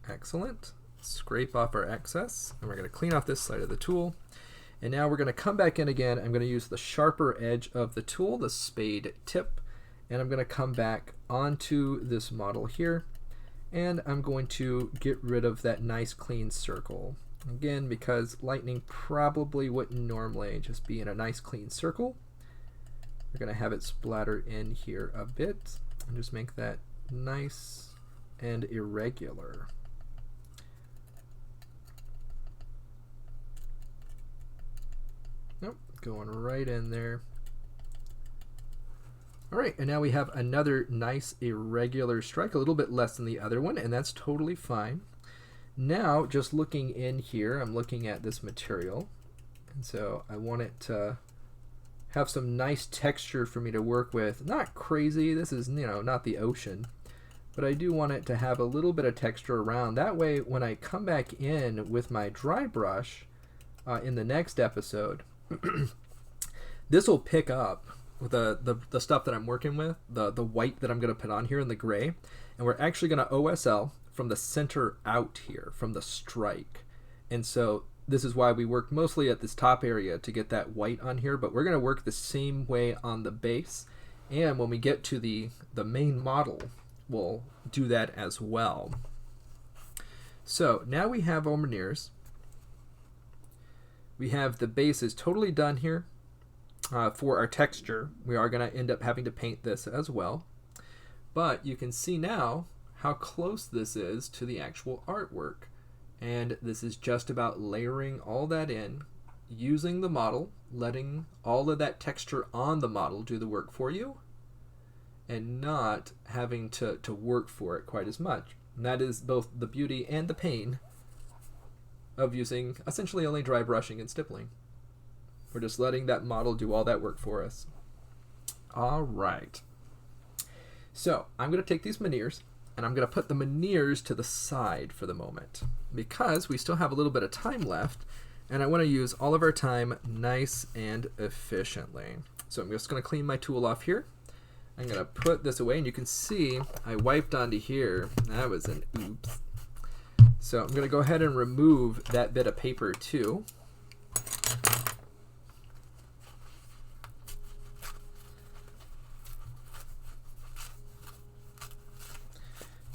Excellent. Scrape off our excess, and we're going to clean off this side of the tool. And now we're going to come back in again. I'm going to use the sharper edge of the tool, the spade tip, and I'm going to come back onto this model here, and I'm going to get rid of that nice clean circle. Again, because lightning probably wouldn't normally just be in a nice clean circle. We're going to have it splatter in here a bit and just make that nice and irregular. Nope, going right in there. Alright, and now we have another nice irregular strike, a little bit less than the other one, and that's totally fine. Now, just looking in here, I'm looking at this material, and so I want it to have some nice texture for me to work with. Not crazy, this is, you know, not the ocean, but I do want it to have a little bit of texture around. That way, when I come back in with my dry brush in the next episode, this will pick up the stuff that I'm working with, the white that I'm going to put on here and the gray, and we're actually going to OSL from the center out here, from the strike. And so this is why we work mostly at this top area to get that white on here, but we're going to work the same way on the base, and when we get to the main model, we'll do that as well. So now we have our veneers. We have the base is totally done here. For our texture, we are going to end up having to paint this as well. But you can see now how close this is to the actual artwork. And this is just about layering all that in, using the model, letting all of that texture on the model do the work for you, and not having to work for it quite as much. And that is both the beauty and the pain of using essentially only dry brushing and stippling. We're just letting that model do all that work for us. All right. So I'm going to take these veneers and I'm going to put the veneers to the side for the moment because we still have a little bit of time left and I want to use all of our time nice and efficiently. So I'm just going to clean my tool off here. I'm going to put this away and you can see I wiped onto here. That was an oops. So I'm going to go ahead and remove that bit of paper too.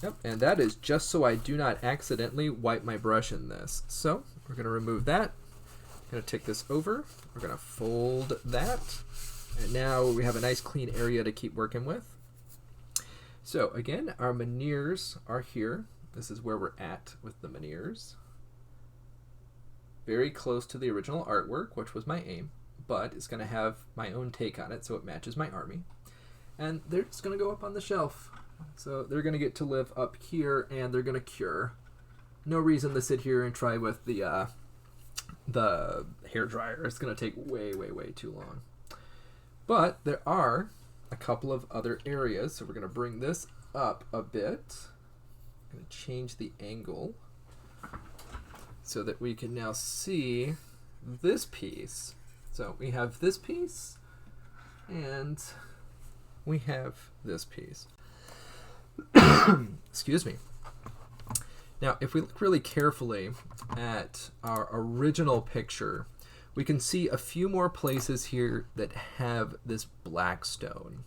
Yep, and that is just so I do not accidentally wipe my brush in this. So we're going to remove that. I'm going to take this over. We're going to fold that. And now we have a nice clean area to keep working with. So again, our veneers are here. This is where we're at with the veneers. Very close to the original artwork, which was my aim, but it's going to have my own take on it so it matches my army. And they're just going to go up on the shelf. So they're going to get to live up here and they're going to cure. No reason to sit here and try with the hair dryer. It's going to take way, way, way too long. But there are a couple of other areas. So we're going to bring this up a bit. I'm going to change the angle so that we can now see this piece. So we have this piece and we have this piece. Excuse me. Now, if we look really carefully at our original picture, we can see a few more places here that have this black stone.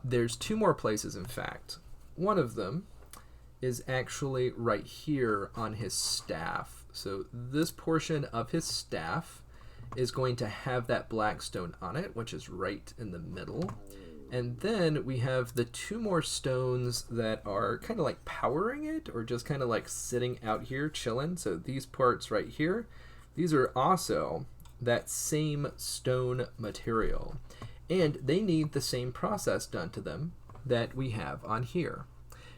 There's two more places, in fact. One of them is actually right here on his staff. So this portion of his staff is going to have that black stone on it, which is right in the middle. And then we have the two more stones that are kind of like powering it or just kind of like sitting out here chilling. So these parts right here, these are also that same stone material. And they need the same process done to them that we have on here.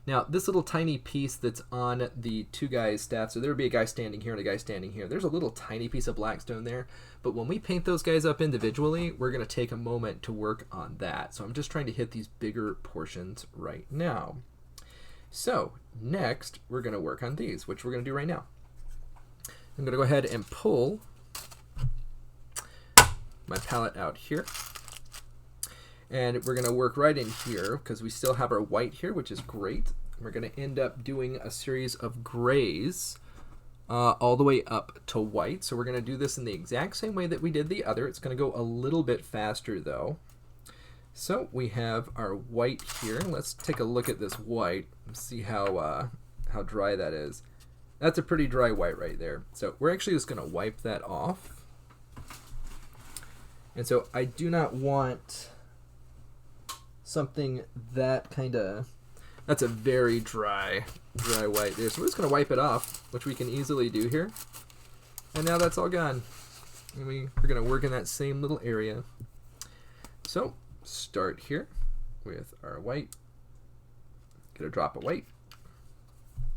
Now, this little tiny piece that's on the two guys' staff, so there would be a guy standing here and a guy standing here. There's a little tiny piece of black stone there, but when we paint those guys up individually, we're going to take a moment to work on that. So I'm just trying to hit these bigger portions right now. So next, we're going to work on these, which we're going to do right now. I'm going to go ahead and pull my palette out here. And we're going to work right in here because we still have our white here, which is great. We're going to end up doing a series of grays all the way up to white. So we're going to do this in the exact same way that we did the other. It's going to go a little bit faster though. So we have our white here. Let's take a look at this white and see how dry that is. That's a pretty dry white right there. So we're actually just going to wipe that off. And so I do not want something that that's a very dry white there. So we're just going to wipe it off, which we can easily do here. And now that's all gone. And we're going to work in that same little area. So start here with our white. Get a drop of white.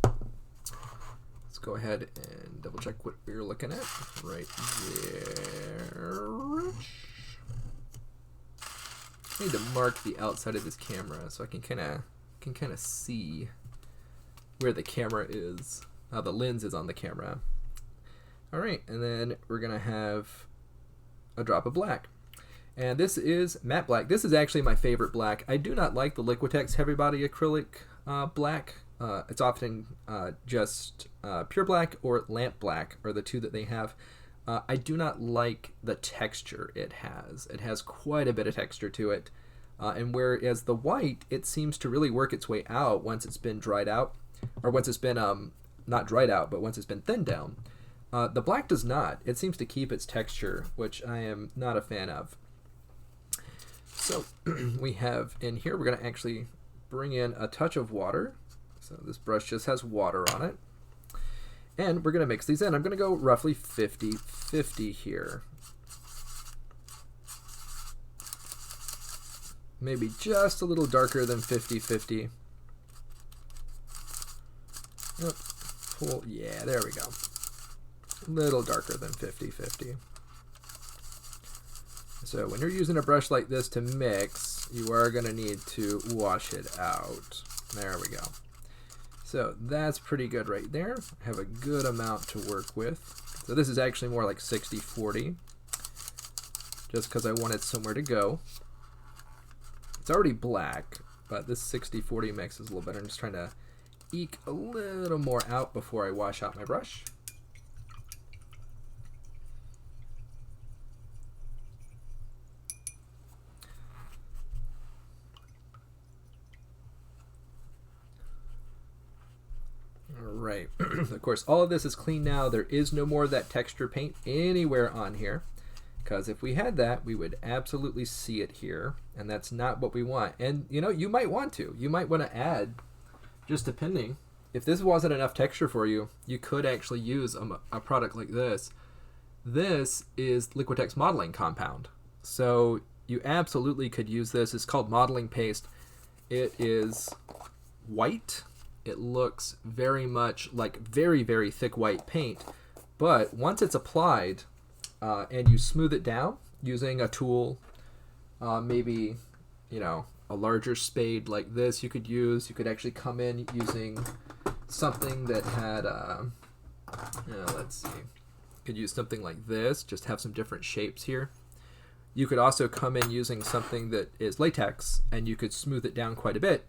Let's go ahead and double check what we're looking at right there. I need to mark the outside of this camera so I can kind of see where the camera is, how the lens is on the camera. All right, and then we're gonna have a drop of black. And this is matte black. This is actually my favorite black. I do not like the Liquitex Heavy Body Acrylic black. It's often just pure black or lamp black are the two that they have. I do not like the texture it has. It has quite a bit of texture to it. And whereas the white, it seems to really work its way out once it's been dried out, or once it's been, not dried out, but once it's been thinned down. The black does not. It seems to keep its texture, which I am not a fan of. So we have in here, we're going to actually bring in a touch of water. So this brush just has water on it. And we're going to mix these in. I'm going to go roughly 50-50 here. Maybe just a little darker than 50-50. Yep. Pull. Yeah, there we go. A little darker than 50-50. So when you're using a brush like this to mix, you are going to need to wash it out. There we go. So that's pretty good right there. I have a good amount to work with. So this is actually more like 60-40, just because I wanted somewhere to go. It's already black, but this 60-40 mix is a little better. I'm just trying to eke a little more out before I wash out my brush. Right. Of course, all of this is clean now. There is no more of that texture paint anywhere on here, because if we had that, we would absolutely see it here, and that's not what we want. And you know, you might want to add, just depending, if this wasn't enough texture for you, you could actually use a product like this. This is Liquitex modeling compound, so you absolutely could use this. It's called modeling paste. It is white. It looks very much like very, very thick white paint, but once it's applied and you smooth it down using a tool, maybe, you know, a larger spade like this you could use. You could actually come in using something that had, let's see, you could use something like this, just have some different shapes here. You could also come in using something that is latex, and you could smooth it down quite a bit,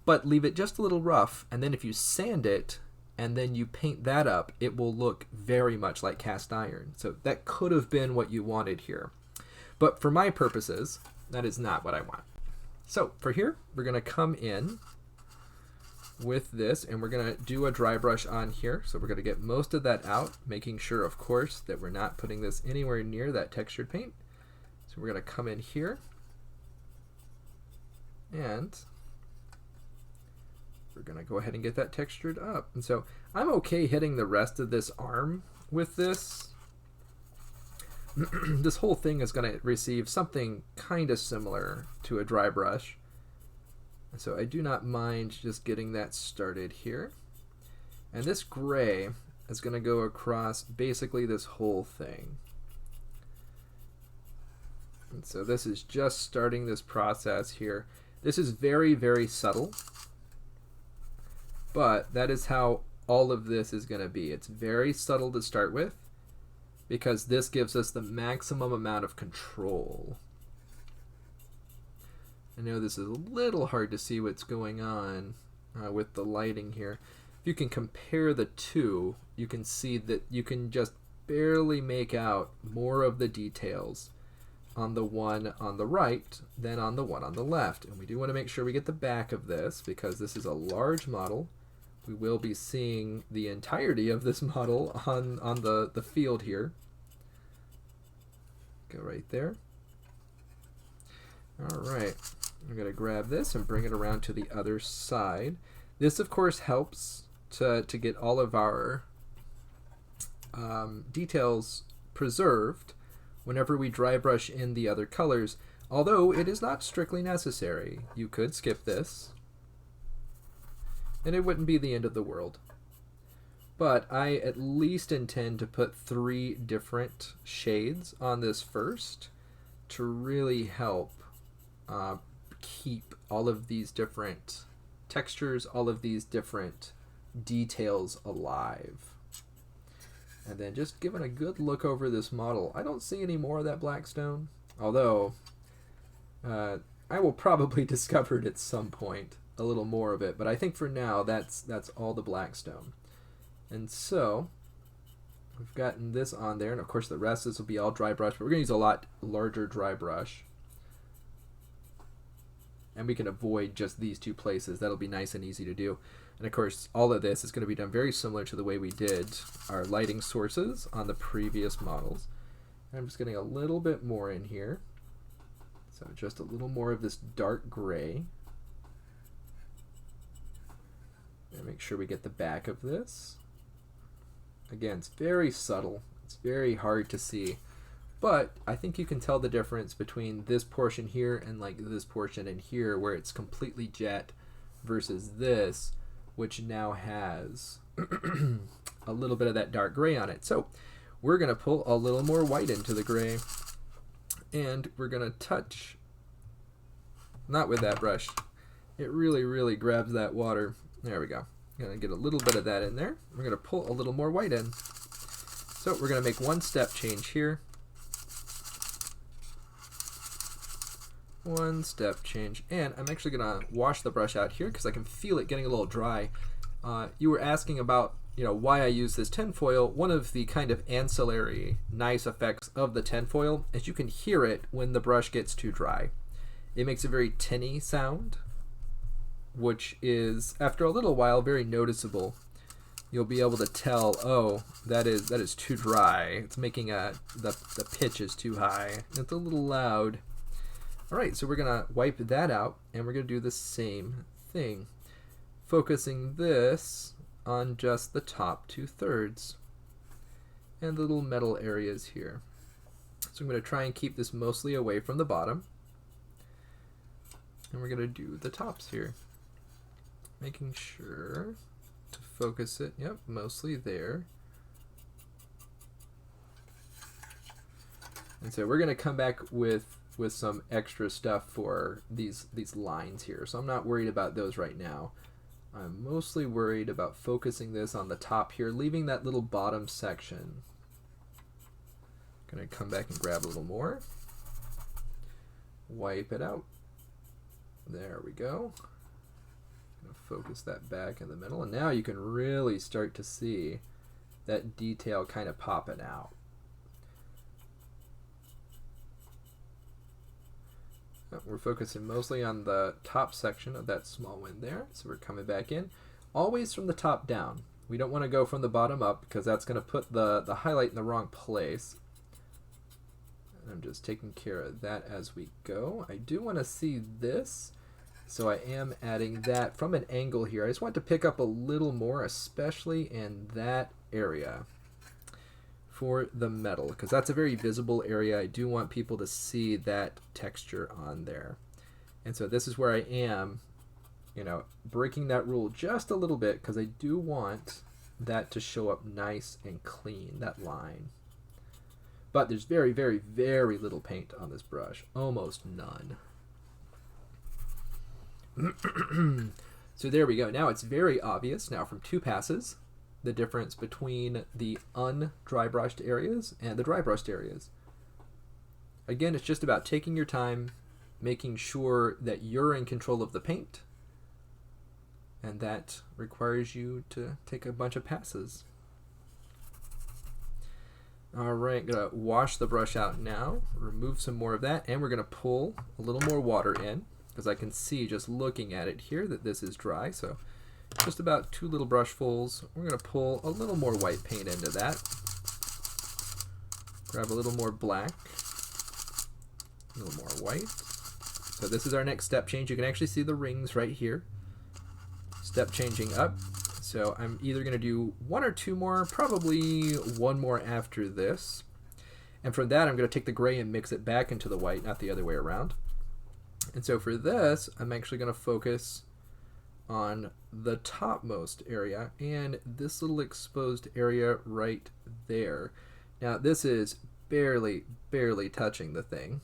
but leave it just a little rough, and then if you sand it and then you paint that up, it will look very much like cast iron. So that could have been what you wanted here. But for my purposes, that is not what I want. So for here, we're going to come in with this, and we're going to do a dry brush on here. So we're going to get most of that out, making sure, of course, that we're not putting this anywhere near that textured paint. So we're going to come in here, and we're going to go ahead and get that textured up. And so I'm okay hitting the rest of this arm with this. This whole thing is going to receive something kind of similar to a dry brush. And so I do not mind just getting that started here. And this gray is going to go across basically this whole thing. And so this is just starting this process here. This is very, very subtle. But that is how all of this is going to be. It's very subtle to start with, because this gives us the maximum amount of control. I know this is a little hard to see what's going on with the lighting here. If you can compare the two, you can see that you can just barely make out more of the details on the one on the right than on the one on the left. And we do want to make sure we get the back of this, because this is a large model. We will be seeing the entirety of this model on the field here. Go right there. All right, I'm going to grab this and bring it around to the other side. This, of course, helps to get all of our details preserved whenever we dry brush in the other colors, although it is not strictly necessary. You could skip this, and it wouldn't be the end of the world. But I at least intend to put 3 different shades on this first to really help keep all of these different textures, all of these different details alive. And then just giving a good look over this model. I don't see any more of that black stone, although I will probably discover it at some point, a little more of it, but I think for now that's all the black stone. And so we've gotten this on there, and of course the rest of this will be all dry brush, but we're going to use a lot larger dry brush. And we can avoid just these 2 places. That'll be nice and easy to do. And of course, all of this is going to be done very similar to the way we did our lighting sources on the previous models. And I'm just getting a little bit more in here. So just a little more of this dark gray. And make sure we get the back of this. Again, it's very subtle. It's very hard to see. But I think you can tell the difference between this portion here and like this portion in here where it's completely jet versus this, which now has a little bit of that dark gray on it. So we're going to pull a little more white into the gray, and we're going to touch, not with that brush, it really grabs that water. There we go. Going to get a little bit of that in there. We're going to pull a little more white in. So we're going to make 1 step change here. 1 step change, and I'm actually going to wash the brush out here because I can feel it getting a little dry. You were asking about why I use this tinfoil. One of the kind of ancillary nice effects of the tinfoil is you can hear it when the brush gets too dry. It makes a very tinny sound, which is after a little while very noticeable. You'll be able to tell, oh, that is too dry. It's making the pitch is too high. It's a little loud. Alright, so we're going to wipe that out, and we're going to do the same thing, focusing this on just the top 2/3 and the little metal areas here. So I'm going to try and keep this mostly away from the bottom, and we're going to do the tops here, making sure to focus it, yep, mostly there. And so we're going to come back with some extra stuff for these lines here. So I'm not worried about those right now. I'm mostly worried about focusing this on the top here, leaving that little bottom section. Gonna come back and grab a little more. Wipe it out. There we go. Gonna focus that back in the middle, and now you can really start to see that detail kind of popping out. We're focusing mostly on the top section of that small one there. So we're coming back in, always from the top down. We don't want to go from the bottom up because that's going to put the highlight in the wrong place. And I'm just taking care of that as we go. I do want to see this, so I am adding that from an angle here. I just want to pick up a little more, especially in that area for the metal, because that's a very visible area. I do want people to see that texture on there. And so this is where I am, breaking that rule just a little bit, because I do want that to show up nice and clean, that line. But there's very little paint on this brush, almost none. So there we go. Now it's very obvious now from 2 passes the difference between the undry brushed areas and the dry brushed areas. Again, it's just about taking your time, making sure that you're in control of the paint, and that requires you to take a bunch of passes. Alright, gonna wash the brush out now, remove some more of that, and we're gonna pull a little more water in, because I can see just looking at it here that this is dry. So just about 2 little brushfuls. We're going to pull a little more white paint into that. Grab a little more black, a little more white. So this is our next step change. You can actually see the rings right here. Step changing up. So I'm either going to do one or two more, probably one more after this. And from that, I'm going to take the gray and mix it back into the white, not the other way around. And so for this, I'm actually going to focus on the topmost area and this little exposed area right there. Now this is barely touching the thing.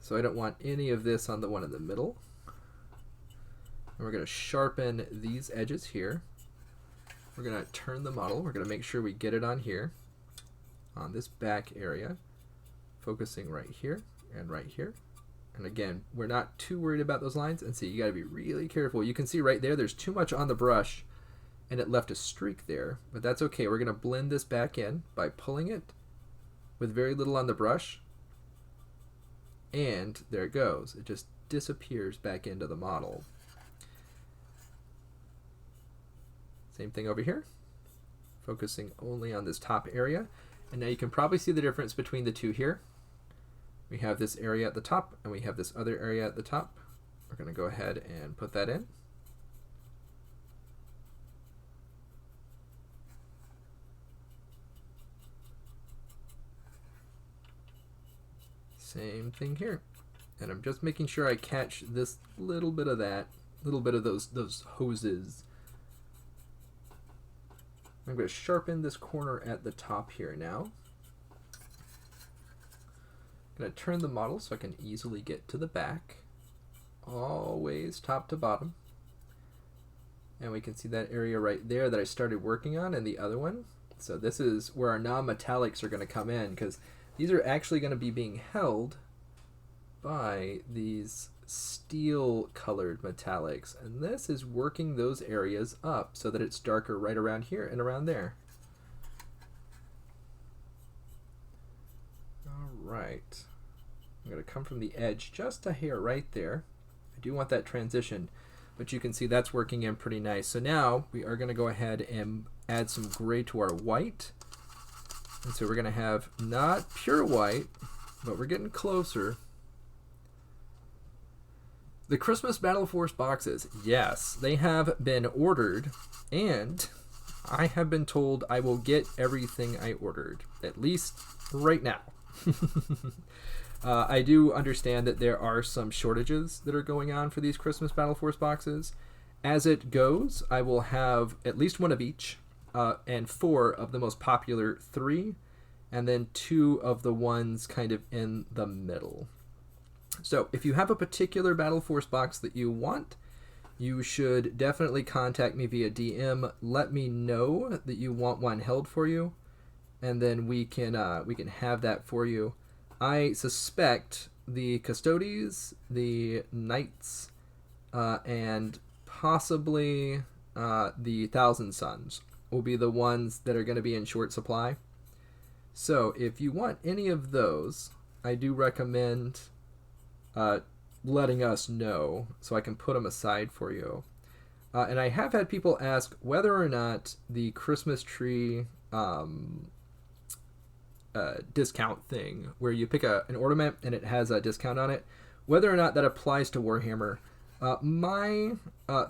So I don't want any of this on the one in the middle. And we're going to sharpen these edges here. We're going to turn the model. We're going to make sure we get it on here, on this back area, focusing right here and right here. And again, we're not too worried about those lines. And see, you got to be really careful. You can see right there, there's too much on the brush and it left a streak there, but that's okay. We're going to blend this back in by pulling it with very little on the brush. And there it goes. It just disappears back into the model. Same thing over here, focusing only on this top area. And now you can probably see the difference between the two here. We have this area at the top and we have this other area at the top. We're going to go ahead and put that in. Same thing here. And I'm just making sure I catch this little bit of that, little bit of those hoses. I'm going to sharpen this corner at the top here now. I'm going to turn the model so I can easily get to the back, always top to bottom. And we can see that area right there that I started working on and the other one. So this is where our non-metallics are going to come in, because these are actually going to be being held by these steel colored metallics, and this is working those areas up so that it's darker right around here and around there. Alright, I'm going to come from the edge just a hair right there. I do want that transition, but you can see that's working in pretty nice. So now we are going to go ahead and add some gray to our white. And so we're going to have not pure white, but we're getting closer. The Christmas Battle Force boxes, yes, they have been ordered, and I have been told I will get everything I ordered, at least right now. I do understand that there are some shortages that are going on for these Christmas Battle Force boxes. As it goes, I will have at least one of each, and 4 of the most popular 3, and then 2 of the ones kind of in the middle. So if you have a particular Battle Force box that you want, you should definitely contact me via DM. Let me know that you want one held for you, and then we can have that for you. I suspect the Custodes, the Knights, and possibly the Thousand Sons will be the ones that are going to be in short supply. So if you want any of those, I do recommend letting us know so I can put them aside for you. And I have had people ask whether or not the Christmas tree discount thing, where you pick an ornament and it has a discount on it, whether or not that applies to Warhammer. My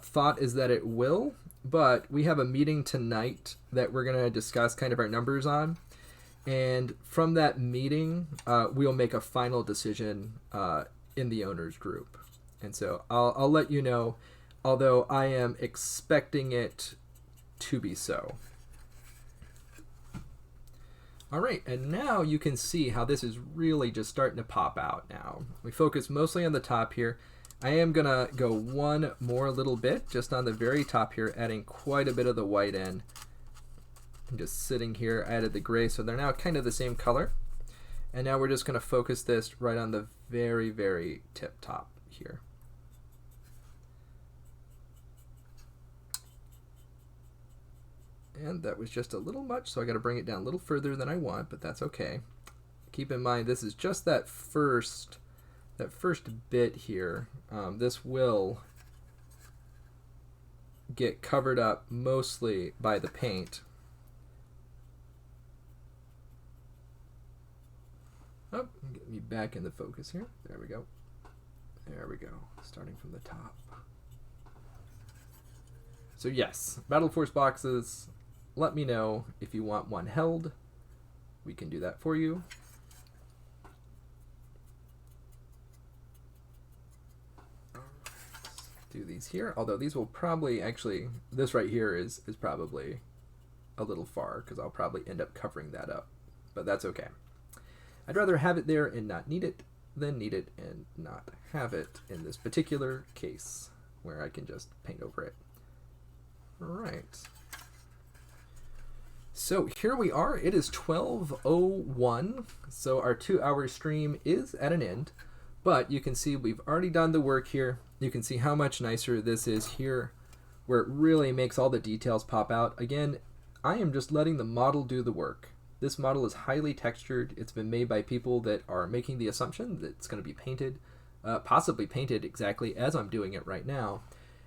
thought is that it will, but we have a meeting tonight that we're going to discuss kind of our numbers on. And from that meeting, we'll make a final decision in the owners group. And so I'll let you know, although I am expecting it to be so. All right, and now you can see how this is really just starting to pop out now. We focus mostly on the top here. I am going to go one more little bit just on the very top here, adding quite a bit of the white in. I'm just sitting here, I added the gray, so they're now kind of the same color. And now we're just going to focus this right on the very, very tip top here. And that was just a little much, so I got to bring it down a little further than I want, but that's okay. Keep in mind, this is just that first bit here. This will get covered up mostly by the paint. Oh, get me back in the focus here. There we go. There we go, starting from the top. So yes, Battle Force boxes, let me know if you want one held. We can do that for you. Do these here, although these will probably actually, this right here is probably a little far because I'll probably end up covering that up, but that's okay. I'd rather have it there and not need it than need it and not have it in this particular case where I can just paint over it. All right. So here we are. It is 12:01, so our 2-hour stream is at an end, but you can see we've already done the work here. You can see how much nicer this is here, where it really makes all the details pop out. Again, I am just letting the model do the work. This model is highly textured. It's been made by people that are making the assumption that it's going to be painted, possibly painted exactly as I'm doing it right now.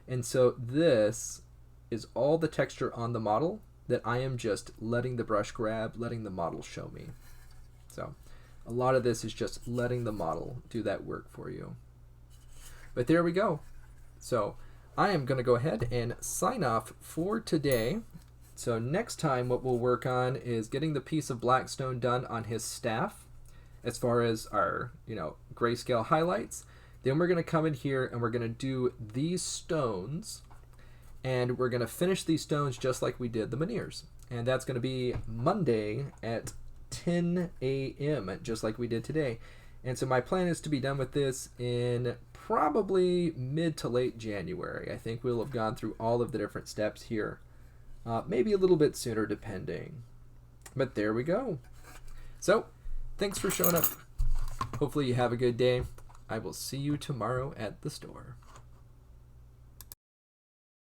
And so this is all the texture on the model that I am just letting the brush grab, letting the model show me. So a lot of this is just letting the model do that work for you. But there we go. So I am going to go ahead and sign off for today. So next time what we'll work on is getting the piece of Blackstone done on his staff as far as our, grayscale highlights. Then we're going to come in here and we're going to do these stones, and we're going to finish these stones just like we did the Menhirs. And that's going to be Monday at 10 a.m. just like we did today. And so my plan is to be done with this in probably mid to late January. I think we'll have gone through all of the different steps here. Maybe a little bit sooner depending. But there we go. So, thanks for showing up. Hopefully you have a good day. I will see you tomorrow at the store.